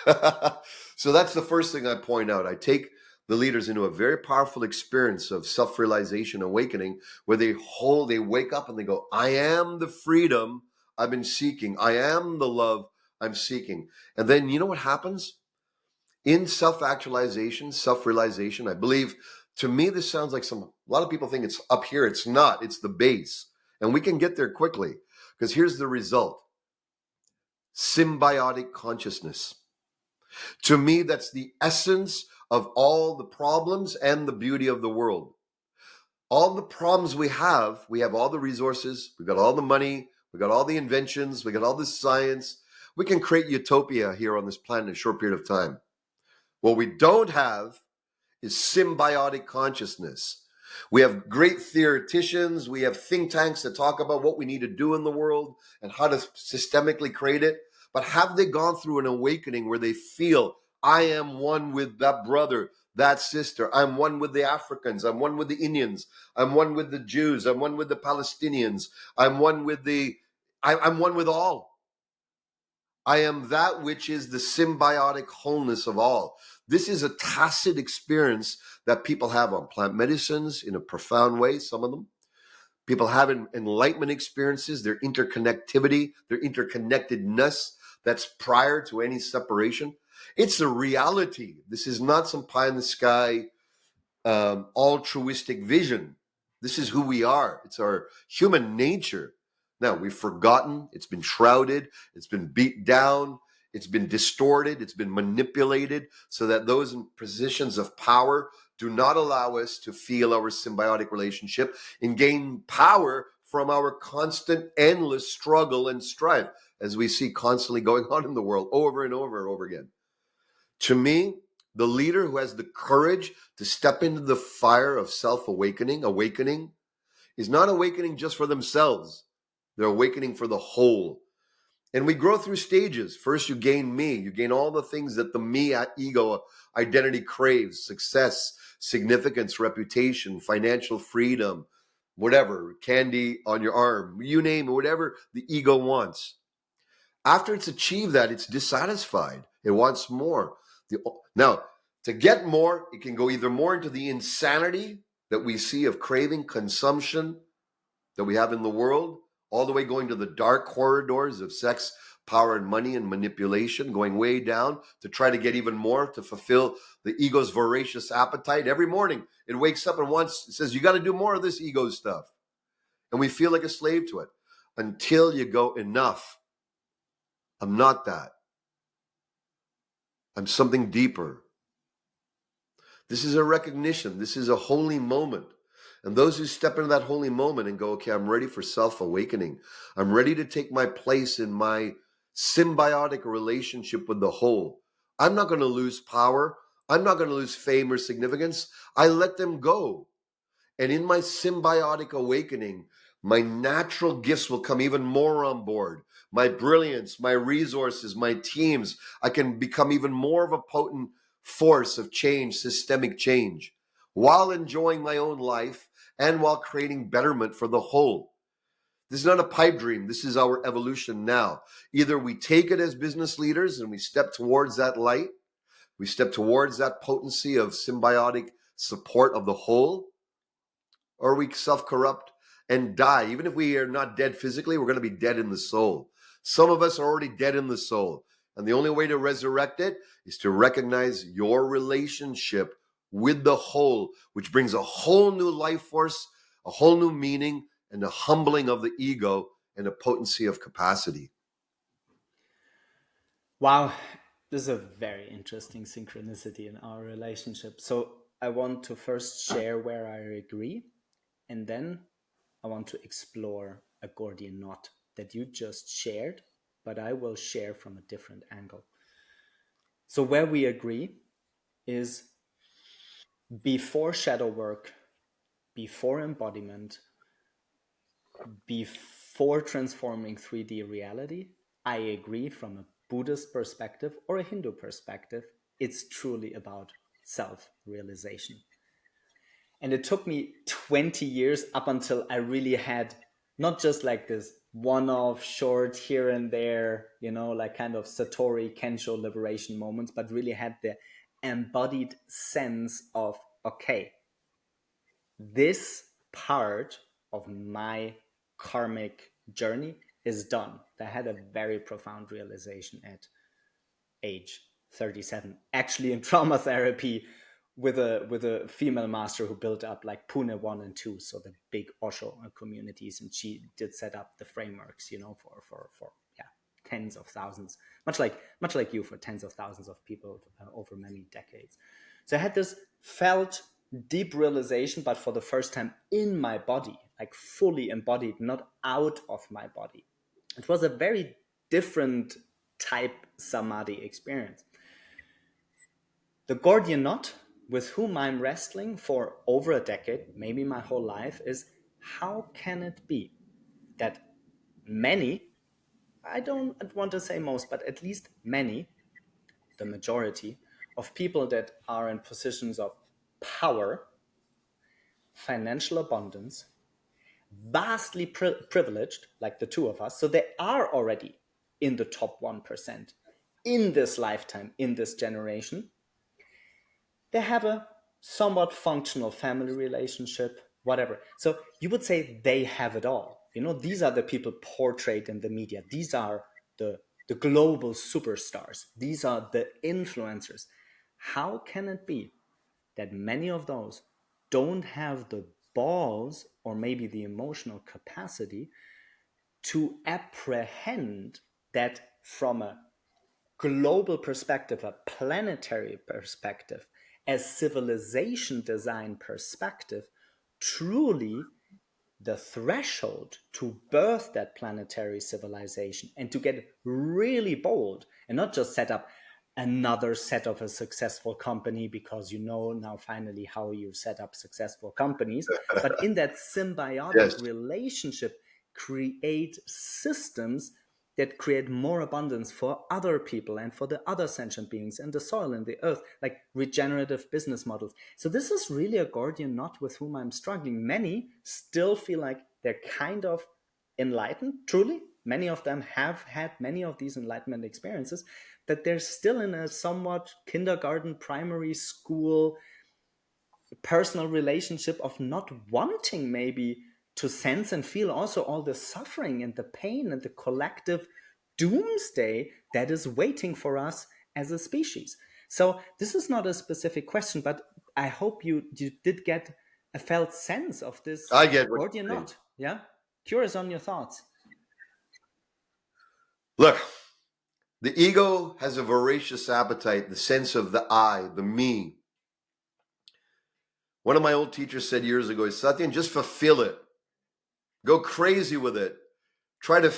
So that's the first thing I point out. I take the leaders into a very powerful experience of self-realization, awakening, where they wake up and they go, I am the freedom I've been seeking. I am the love I'm seeking. And then you know what happens? In self-actualization, self-realization, I believe, to me, this sounds like a lot of people think it's up here. It's not, it's the base. And we can get there quickly, because here's the result. Symbiotic consciousness. To me, that's the essence of all the problems and the beauty of the world. All the problems we have all the resources, we've got all the money, we've got all the inventions, we got all the science. We can create utopia here on this planet in a short period of time. What we don't have is symbiotic consciousness. We have great theoreticians, we have think tanks that talk about what we need to do in the world and how to systemically create it. But have they gone through an awakening where they feel, I am one with that brother, that sister, I'm one with the Africans, I'm one with the Indians, I'm one with the Jews, I'm one with the Palestinians, I'm one with I'm one with all. I am that which is the symbiotic wholeness of all. This is a tacit experience that people have on plant medicines in a profound way, some of them. People have enlightenment experiences, their interconnectivity, their interconnectedness that's prior to any separation. It's a reality. This is not some pie in the sky altruistic vision. This is who we are. It's our human nature. Now, we've forgotten, it's been shrouded, it's been beat down, it's been distorted, it's been manipulated so that those in positions of power do not allow us to feel our symbiotic relationship and gain power from our constant, endless struggle and strife, as we see constantly going on in the world over and over and over again. To me, the leader who has the courage to step into the fire of self-awakening, is not awakening just for themselves. They're awakening for the whole. And we grow through stages. First, you gain me. You gain all the things that the me ego identity craves: success, significance, reputation, financial freedom, whatever, candy on your arm, you name it, whatever the ego wants. After it's achieved that, it's dissatisfied. It wants more. Now, to get more, it can go either more into the insanity that we see of craving, consumption that we have in the world, all the way going to the dark corridors of sex, power, and money and manipulation, going way down to try to get even more to fulfill the ego's voracious appetite. Every morning it wakes up and it says, you got to do more of this ego stuff. And we feel like a slave to it until you go, enough. I'm not that. I'm something deeper. This is a recognition. This is a holy moment. And those who step into that holy moment and go, okay, I'm ready for self-awakening. I'm ready to take my place in my symbiotic relationship with the whole. I'm not going to lose power. I'm not going to lose fame or significance. I let them go. And in my symbiotic awakening, my natural gifts will come even more on board. My brilliance, my resources, my teams, I can become even more of a potent force of change, systemic change, while enjoying my own life and while creating betterment for the whole. This is not a pipe dream. This is our evolution now. Either we take it as business leaders and we step towards that light, we step towards that potency of symbiotic support of the whole, or we self-corrupt and die. Even if we are not dead physically, we're going to be dead in the soul. Some of us are already dead in the soul. And the only way to resurrect it is to recognize your relationship with the whole, which brings a whole new life force, a whole new meaning, and a humbling of the ego and a potency of capacity. Wow, this is a very interesting synchronicity in our relationship. So I want to first share where I agree. And then I want to explore a Gordian knot that you just shared, but I will share from a different angle. So where we agree is before shadow work, before embodiment, before transforming 3D reality, I agree from a Buddhist perspective or a Hindu perspective, it's truly about self-realization. And it took me 20 years up until I really had not just like this one-off short here and there, you know, like kind of Satori Kensho liberation moments, but really had the embodied sense of, okay, this part of my karmic journey is done. I had a very profound realization at age 37, actually in trauma therapy with a female master who built up like Pune 1 and 2, so the big Osho communities, and she did set up the frameworks, you know, for yeah, tens of thousands, much like you, for tens of thousands of people over many decades. So I had this felt deep realization, but for the first time in my body, like fully embodied, not out of my body. It was a very different type samadhi experience. The Gordian knot with whom I'm wrestling for over a decade, maybe my whole life, is how can it be that many, I don't want to say most, but at least many, the majority of people that are in positions of power, financial abundance, vastly privileged, like the two of us, so they are already in the top 1% in this lifetime, in this generation, they have a somewhat functional family relationship, whatever. So you would say they have it all. You know, these are the people portrayed in the media. These are the global superstars. These are the influencers. How can it be that many of those don't have the balls or maybe the emotional capacity to apprehend that from a global perspective, a planetary perspective, a civilization design perspective, truly the threshold to birth that planetary civilization and to get really bold and not just set up another set of a successful company, because you know now finally how you set up successful companies, but in that symbiotic Yes. relationship create systems that create more abundance for other people and for the other sentient beings and the soil and the earth, like regenerative business models. So this is really a Gordian knot with whom I'm struggling. Many still feel like they're kind of enlightened, truly. Many of them have had many of these enlightenment experiences, but they're still in a somewhat kindergarten, primary school, personal relationship of not wanting maybe to sense and feel also all the suffering and the pain and the collective doomsday that is waiting for us as a species. So this is not a specific question, but I hope you did get a felt sense of this I get what Gordian you're saying. knot. Yeah, curious on your thoughts. Look, the ego has a voracious appetite, the sense of the I, the me. One of my old teachers said years ago, Satyen, just fulfill it. Go crazy with it. Try to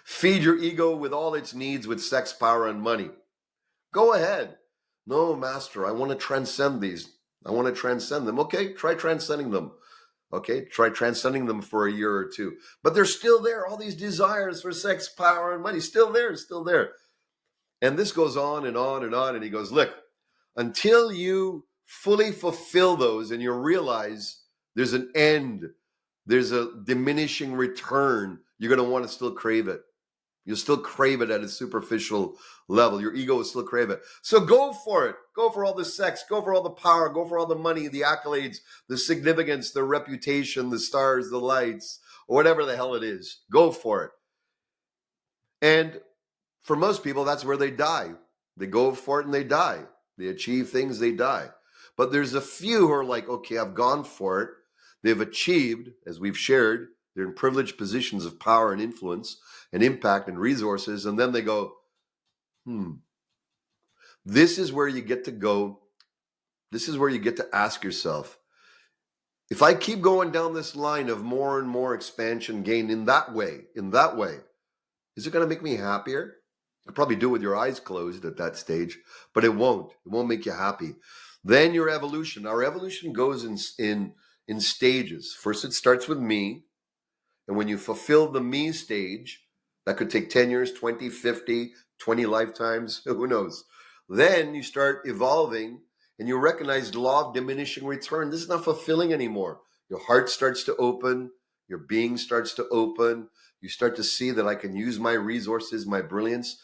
feed your ego with all its needs with sex, power, and money. Go ahead. No, master, I want to transcend these. I want to transcend them. Okay, try transcending them. Okay, try transcending them for a year or two. But they're still there. All these desires for sex, power, and money, still there, still there. And this goes on and on and on. And he goes, look, until you fully fulfill those and you realize there's an end, there's a diminishing return, you're going to want to still crave it. You'll still crave it at a superficial level. Your ego will still crave it. So go for it. Go for all the sex. Go for all the power. Go for all the money, the accolades, the significance, the reputation, the stars, the lights, or whatever the hell it is. Go for it. And for most people, that's where they die. They go for it and they die. They achieve things, they die. But there's a few who are like, okay, I've gone for it. They've achieved, as we've shared, they're in privileged positions of power and influence and impact and resources. And then they go, this is where you get to go. This is where you get to ask yourself, If I keep going down this line of more and more expansion gain in that way, is it going to make me happier? You'll probably do it with your eyes closed at that stage, but it won't. It won't make you happy. Then your evolution. Our evolution goes in stages. First, it starts with me, and when you fulfill the me stage, that could take 10 years, 20, 50, 20 lifetimes, who knows? Then you start evolving and you recognize the law of diminishing return. This is not fulfilling anymore. Your heart starts to open, your being starts to open. You start to see that I can use my resources, my brilliance,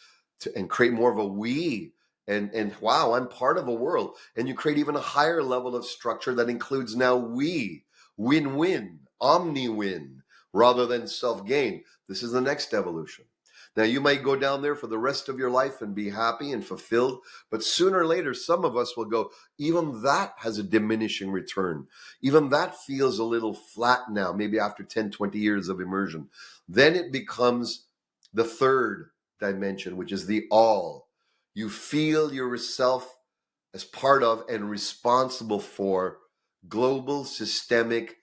and create more of a we. And wow, I'm part of a world. And you create even a higher level of structure that includes now we, win-win, omni-win, rather than self-gain. This is the next evolution. Now, you might go down there for the rest of your life and be happy and fulfilled, but sooner or later, some of us will go, even that has a diminishing return. Even that feels a little flat now, maybe after 10, 20 years of immersion. Then it becomes the third dimension, which is the all. You feel yourself as part of and responsible for global systemic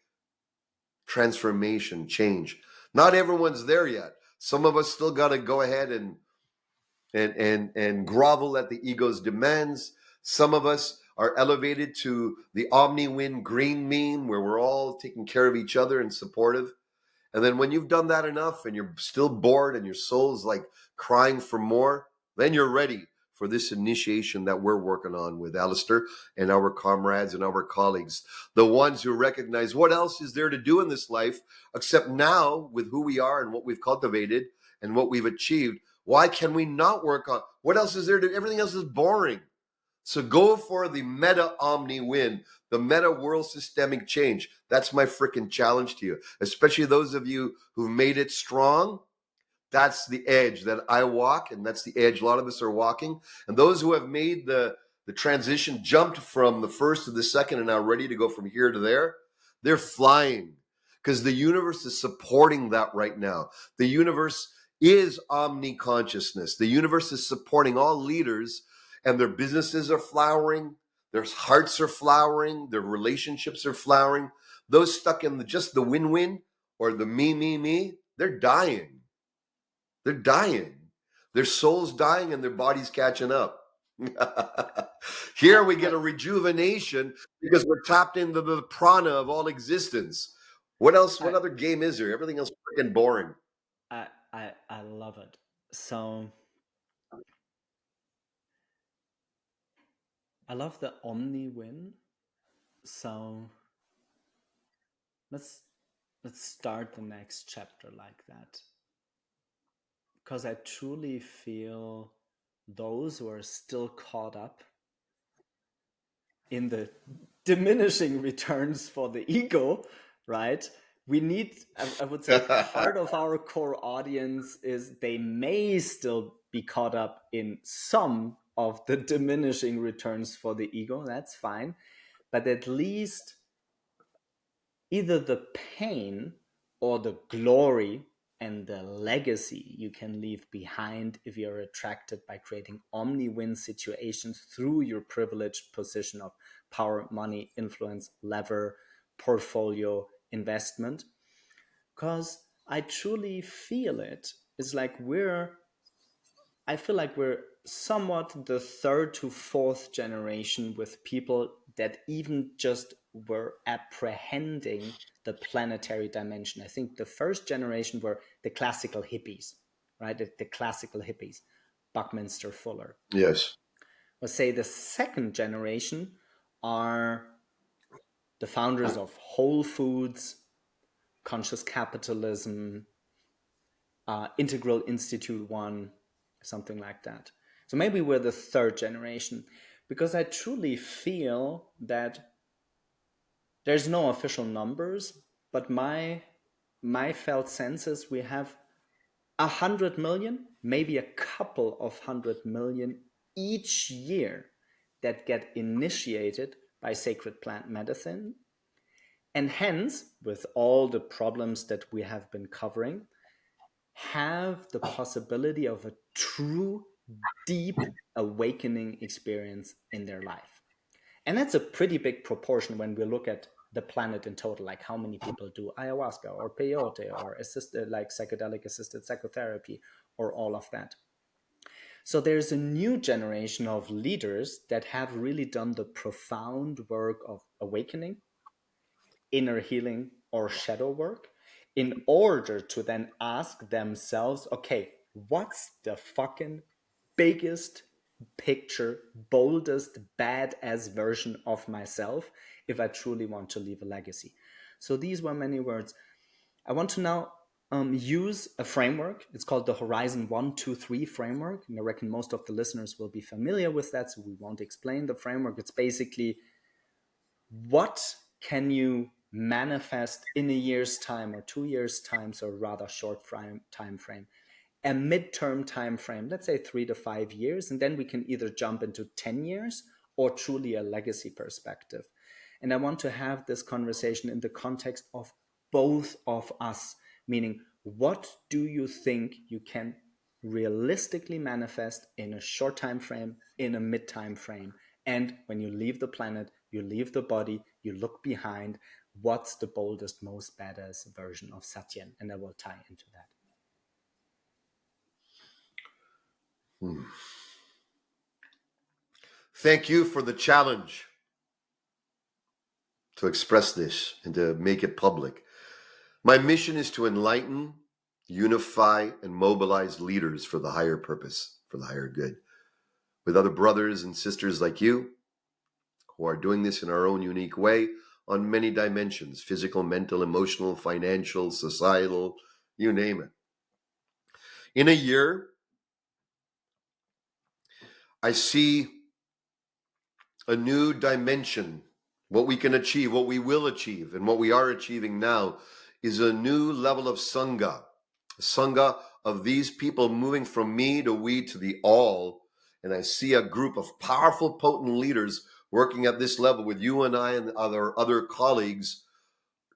transformation, change. Not everyone's there yet. Some of us still got to go ahead and grovel at the ego's demands. Some of us are elevated to the omni-win green meme where we're all taking care of each other and supportive. And then when you've done that enough and you're still bored and your soul's like crying for more, then you're ready for this initiation that we're working on with Alistair and our comrades and our colleagues, the ones who recognize what else is there to do in this life, except now with who we are and what we've cultivated and what we've achieved. Why can we not work on what else is there to? Everything else is boring. So go for the meta omni win, the meta world systemic change. That's my freaking challenge to you, especially those of you who've made it strong. That's the edge that I walk, and that's the edge a lot of us are walking. And those who have made the transition, jumped from the first to the second, and now ready to go from here to there, they're flying because the universe is supporting that right now. The universe is omni consciousness. The universe is supporting all leaders, and their businesses are flowering, their hearts are flowering, their relationships are flowering. Those stuck in just the win-win or the me, they're dying. They're dying. Their soul's dying and their body's catching up. Here we get a rejuvenation because we're tapped into the prana of all existence. What else? What other game is there? Everything else is freaking boring. I love it. So I love the omni win. So let's start the next chapter like that, because I truly feel those who are still caught up in the diminishing returns for the ego, right? We need, I would say, part of our core audience is they may still be caught up in some of the diminishing returns for the ego. That's fine. But at least either the pain or the glory and the legacy you can leave behind if you're attracted by creating omni-win situations through your privileged position of power, money, influence, lever, portfolio, investment. Because I truly feel it. It's like I feel like we're somewhat the third to fourth generation with people that even just were apprehending the planetary dimension. I think the first generation were the classical hippies, right? The classical hippies, Buckminster Fuller. Yes. Let's say the second generation are the founders of Whole Foods, conscious capitalism, Integral Institute One, something like that. So maybe we're the third generation, because I truly feel that there's no official numbers, but my felt sense is we have 100 million, maybe a couple of 100 million each year that get initiated by sacred plant medicine. And hence, with all the problems that we have been covering, have the possibility of a true deep awakening experience in their life. And that's a pretty big proportion when we look at the planet in total, like how many people do ayahuasca or peyote or assisted, like psychedelic assisted psychotherapy, or all of that. So there's a new generation of leaders that have really done the profound work of awakening, inner healing, or shadow work, in order to then ask themselves, okay, what's the fucking biggest picture, boldest, badass version of myself if I truly want to leave a legacy? So these were many words. I want to now use a framework. It's called the Horizon 1, 2, 3 framework. And I reckon most of the listeners will be familiar with that, so we won't explain the framework. It's basically, what can you manifest in a year's time or 2 years' time, so a rather short time frame, a midterm time frame, let's say 3 to 5 years, and then we can either jump into 10 years or truly a legacy perspective. And I want to have this conversation in the context of both of us, meaning, what do you think you can realistically manifest in a short time frame, in a mid time frame, and when you leave the planet, you leave the body, you look behind, what's the boldest, most badass version of Satyen? And I will tie into that. Thank you for the challenge to express this and to make it public. My mission is to enlighten, unify, and mobilize leaders for the higher purpose, for the higher good, with other brothers and sisters like you who are doing this in our own unique way on many dimensions: physical, mental, emotional, financial, societal, you name it. In a year, I see a new dimension. What we can achieve, what we will achieve, and what we are achieving now is a new level of Sangha. A Sangha of these people moving from me to we to the all. And I see a group of powerful, potent leaders working at this level with you and I and other colleagues,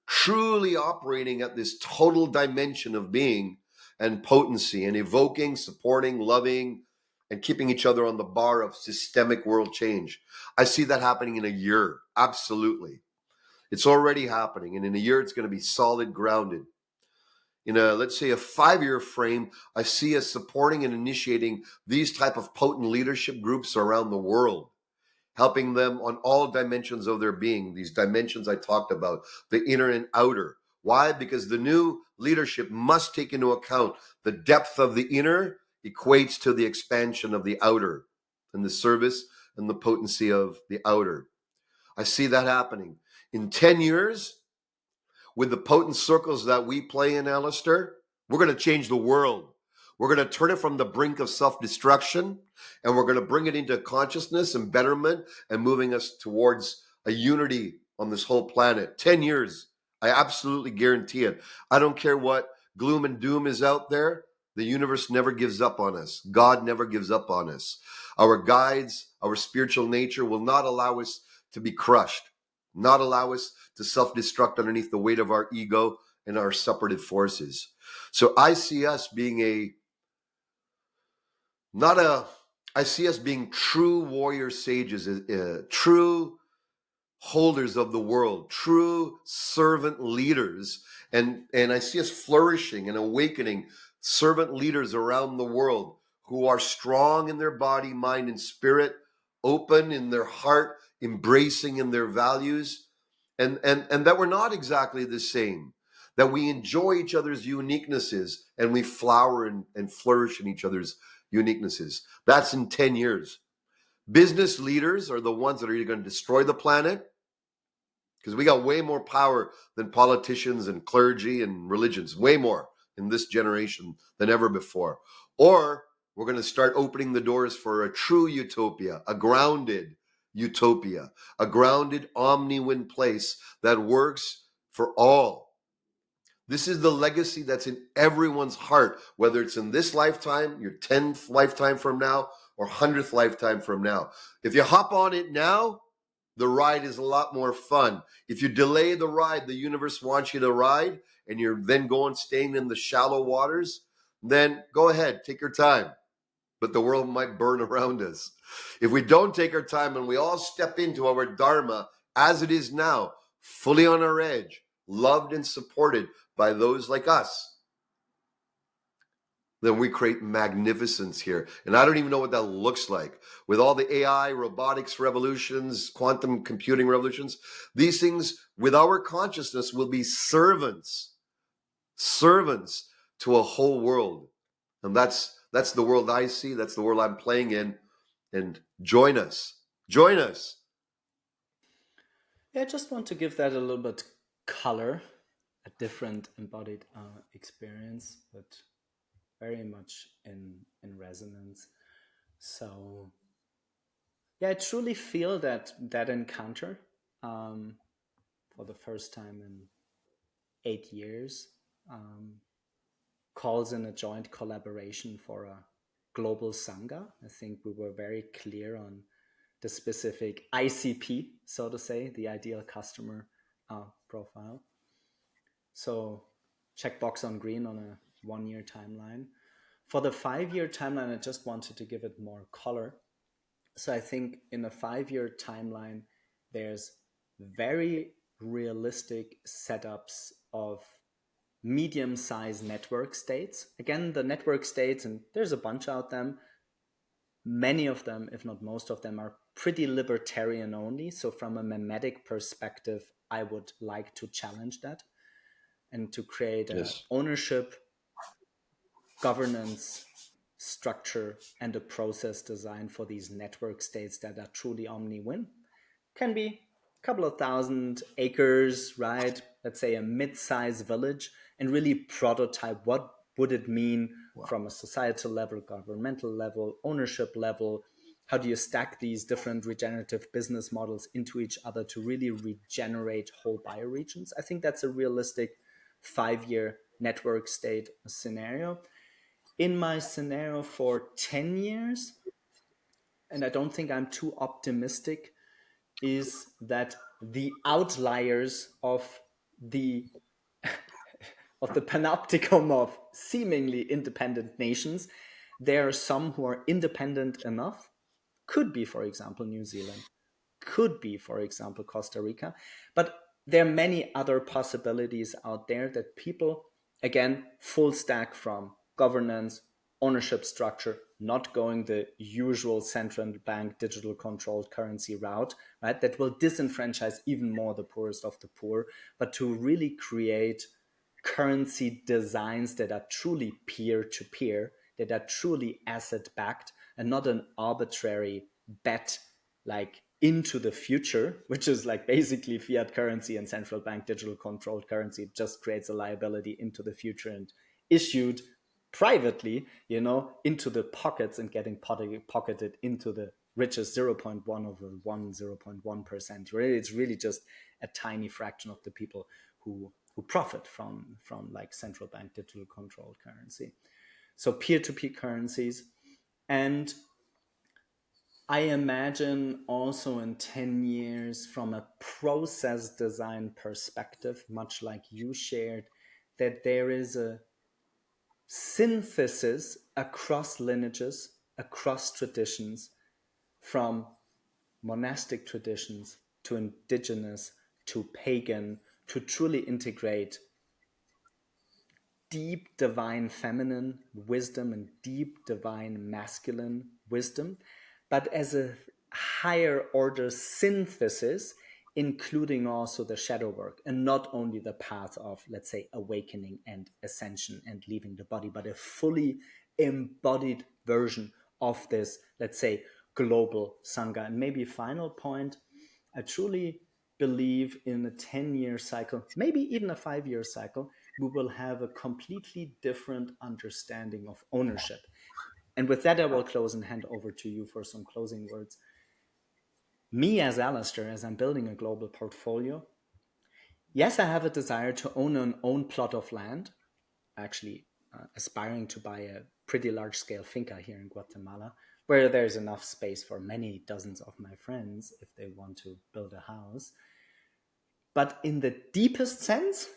truly operating at this total dimension of being and potency, and evoking, supporting, loving, and keeping each other on the bar of systemic world change. I see that happening in a year. Absolutely. It's already happening. And in a year, it's going to be solid, grounded. In a, let's say, a 5-year frame, I see us supporting and initiating these type of potent leadership groups around the world, helping them on all dimensions of their being. These dimensions I talked about, the inner and outer. Why? Because the new leadership must take into account the depth of the inner equates to the expansion of the outer, and the service and the potency of the outer. I see that happening. In 10 years, with the potent circles that we play in, Alistair, we're going to change the world. We're going to turn it from the brink of self-destruction, and we're going to bring it into consciousness and betterment, and moving us towards a unity on this whole planet. 10 years, I absolutely guarantee it. I don't care what gloom and doom is out there. The universe never gives up on us. God never gives up on us. Our guides, our spiritual nature will not allow us to be crushed, not allow us to self-destruct underneath the weight of our ego and our separative forces. So I see us being I see us being true warrior sages, true holders of the world, true servant leaders. And I see us flourishing and awakening servant leaders around the world who are strong in their body, mind, and spirit, open in their heart, embracing in their values, and that we're not exactly the same, that we enjoy each other's uniquenesses and we flower and flourish in each other's uniquenesses. That's in 10 years. Business leaders are the ones that are either going to destroy the planet, because we got way more power than politicians and clergy and religions, way more in this generation than ever before. Or we're going to start opening the doors for a true utopia, a grounded utopia, a grounded omni-win place that works for all. This is the legacy that's in everyone's heart, whether it's in this lifetime, your 10th lifetime from now, or 100th lifetime from now. If you hop on it now, the ride is a lot more fun. If you delay the ride, the universe wants you to ride, and you're then staying in the shallow waters, then go ahead, take your time. But the world might burn around us. If we don't take our time and we all step into our dharma as it is now, fully on our edge, loved and supported by those like us, then we create magnificence here. And I don't even know what that looks like. With all the AI, robotics revolutions, quantum computing revolutions, these things with our consciousness will be servants to a whole world. And that's the world I see. That's the world I'm playing in. And join us. Join us. Yeah, I just want to give that a little bit color, a different embodied experience, but very much in resonance. So yeah, I truly feel that encounter for the first time in 8 years calls in a joint collaboration for a global sangha. I think we were very clear on the specific ICP, so to say, the ideal customer profile. So checkbox on green on a 1 year timeline. For the 5 year timeline, I just wanted to give it more color. So I think in a 5 year timeline, there's very realistic setups of medium-sized network states. Again, the network states, and there's a bunch out them, many of them, if not most of them, are pretty libertarian only. So from a memetic perspective, I would like to challenge that and to create a Yes. ownership, governance structure, and a process design for these network states that are truly omni-win. Can be a couple of thousand acres, right? Let's say a mid-sized village, and really prototype what would it mean from a societal level, governmental level, ownership level. How do you stack these different regenerative business models into each other to really regenerate whole bioregions? I think that's a realistic 5 year network state scenario. In my scenario for 10 years, and I don't think I'm too optimistic, is that the outliers the of the panopticon of seemingly independent nations, there are some who are independent enough. Could be, for example, New Zealand, could be, for example, Costa Rica, but there are many other possibilities out there that people, again, full stack from governance, ownership structure, not going the usual central bank digital controlled currency route, right? That will disenfranchise even more the poorest of the poor, but to really create currency designs that are truly peer to peer, that are truly asset backed, and not an arbitrary bet like into the future, which is like basically fiat currency and central bank digital controlled currency. It just creates a liability into the future and issued privately, into the pockets and getting pocketed into the richest 0.1 over 1, 0.1%. Really, it's really just a tiny fraction of the people who profit from like central bank digital controlled currency. So peer-to-peer currencies. And I imagine also in 10 years, from a process design perspective, much like you shared, that there is a synthesis across lineages, across traditions, from monastic traditions to indigenous to pagan, to truly integrate deep divine feminine wisdom and deep divine masculine wisdom, but as a higher order synthesis, including also the shadow work, and not only the path of, let's say, awakening and ascension and leaving the body, but a fully embodied version of this, let's say, global sangha. And maybe final point, I truly believe in a 10-year cycle, maybe even a 5-year cycle, we will have a completely different understanding of ownership. And with that, I will close and hand over to you for some closing words. Me as Alistair, as I'm building a global portfolio, yes, I have a desire to own an own plot of land, actually aspiring to buy a pretty large scale finca here in Guatemala, where there's enough space for many dozens of my friends if they want to build a house. But in the deepest sense,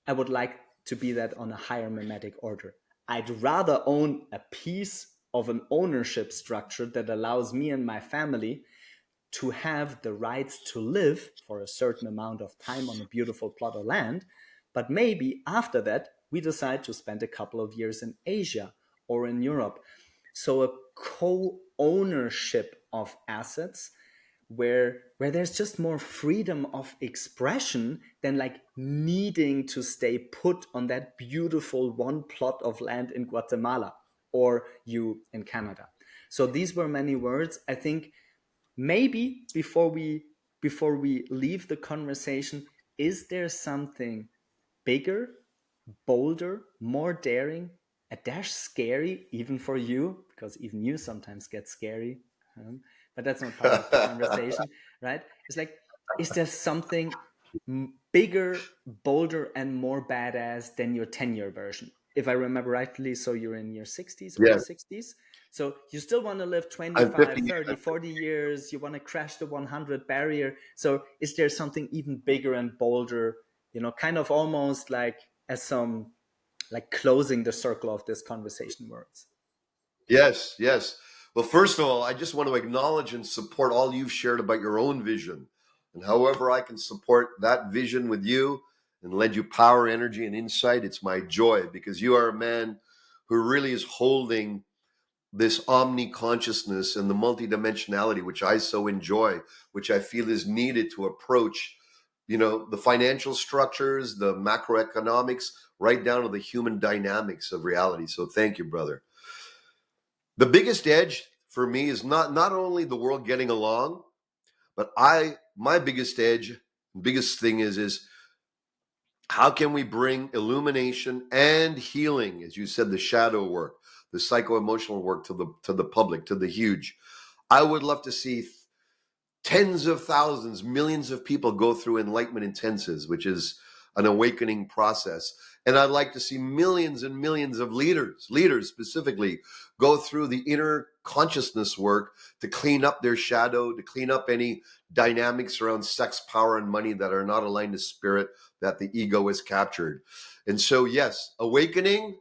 I would like to be that on a higher mimetic order. I'd rather own a piece of an ownership structure that allows me and my family to have the rights to live for a certain amount of time on a beautiful plot of land. But maybe after that, we decide to spend a couple of years in Asia or in Europe. So a co-ownership of assets where there's just more freedom of expression than like needing to stay put on that beautiful one plot of land in Guatemala or you in Canada. So these were many words. I think maybe before we leave the conversation, is there something bigger, bolder, more daring, a dash scary, even for you, because even you sometimes get scary, but that's not part of the conversation, right? It's like, is there something bigger, bolder, and more badass than your 10-year version? If I remember rightly, so you're in your 60s, early Yeah, 60s. So you still want to live I'm 25, 50. 30, 40 years. You want to crash the 100 barrier. So is there something even bigger and bolder, kind of almost like as some like closing the circle of this conversation words? Yes, yes. Well, first of all, I just want to acknowledge and support all you've shared about your own vision. And however I can support that vision with you and lend you power, energy, and insight, it's my joy because you are a man who really is holding this omni consciousness and the multidimensionality, which I so enjoy, which I feel is needed to approach, the financial structures, the macroeconomics, right down to the human dynamics of reality. So thank you, brother. The biggest edge for me is not only the world getting along, but my biggest edge, biggest thing is how can we bring illumination and healing, as you said, the shadow work, the psycho-emotional work to the public, to the huge. I would love to see tens of thousands, millions of people go through enlightenment intensives, which is an awakening process. And I'd like to see millions and millions of leaders specifically, go through the inner consciousness work to clean up their shadow, to clean up any dynamics around sex, power, and money that are not aligned to spirit, that the ego has captured. And so, yes, awakening,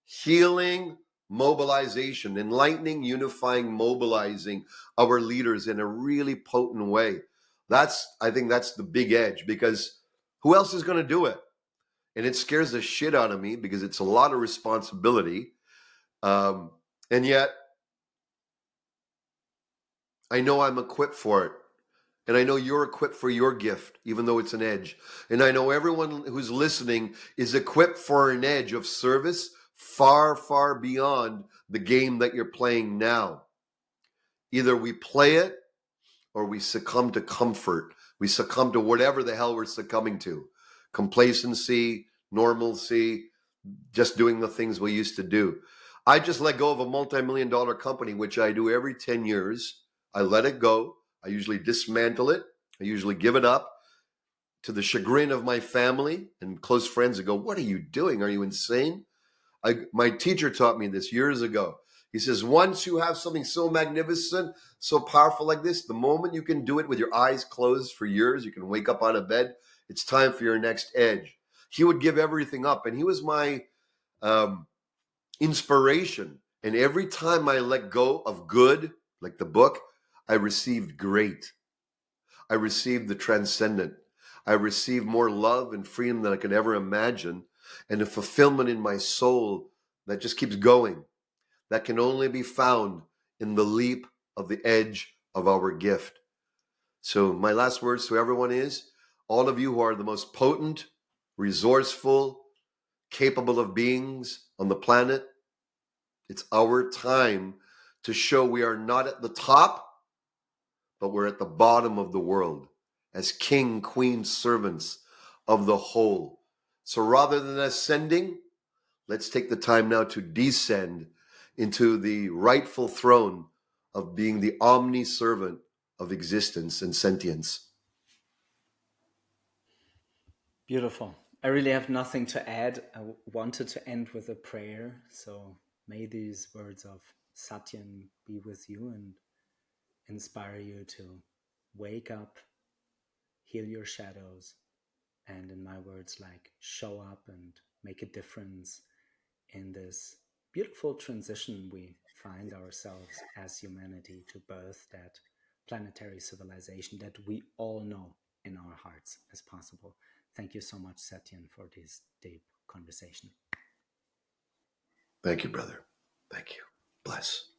healing, mobilization, enlightening, unifying, mobilizing our leaders in a really potent way. I think that's the big edge because who else is going to do it? And it scares the shit out of me because it's a lot of responsibility. And yet I know I'm equipped for it. And I know you're equipped for your gift, even though it's an edge. And I know everyone who's listening is equipped for an edge of service far, far beyond the game that you're playing now. Either we play it or we succumb to comfort. We succumb to whatever the hell we're succumbing to. Complacency, normalcy, just doing the things we used to do. I just let go of a multi-million-dollar company, which I do every 10 years. I let it go. I usually dismantle it. I usually give it up to the chagrin of my family and close friends that go, "What are you doing? Are you insane?" My teacher taught me this years ago. He says, once you have something so magnificent, so powerful like this, the moment you can do it with your eyes closed for years, you can wake up out of bed, it's time for your next edge. He would give everything up. And he was my inspiration. And every time I let go of good, like the book, I received great. I received the transcendent. I received more love and freedom than I could ever imagine, and a fulfillment in my soul that just keeps going, that can only be found in the leap of the edge of our gift. So my last words to everyone is, all of you who are the most potent, resourceful, capable of beings on the planet, it's our time to show we are not at the top, but we're at the bottom of the world as king, queen, servants of the whole. So rather than ascending, let's take the time now to descend into the rightful throne of being the omni-servant of existence and sentience. Beautiful. I really have nothing to add. I wanted to end with a prayer. So may these words of Satyen be with you and inspire you to wake up, heal your shadows, and in my words, like show up and make a difference in this beautiful transition we find ourselves as humanity to birth that planetary civilization that we all know in our hearts as possible. Thank you so much, Satyen, for this deep conversation. Thank you, brother. Thank you. Bless.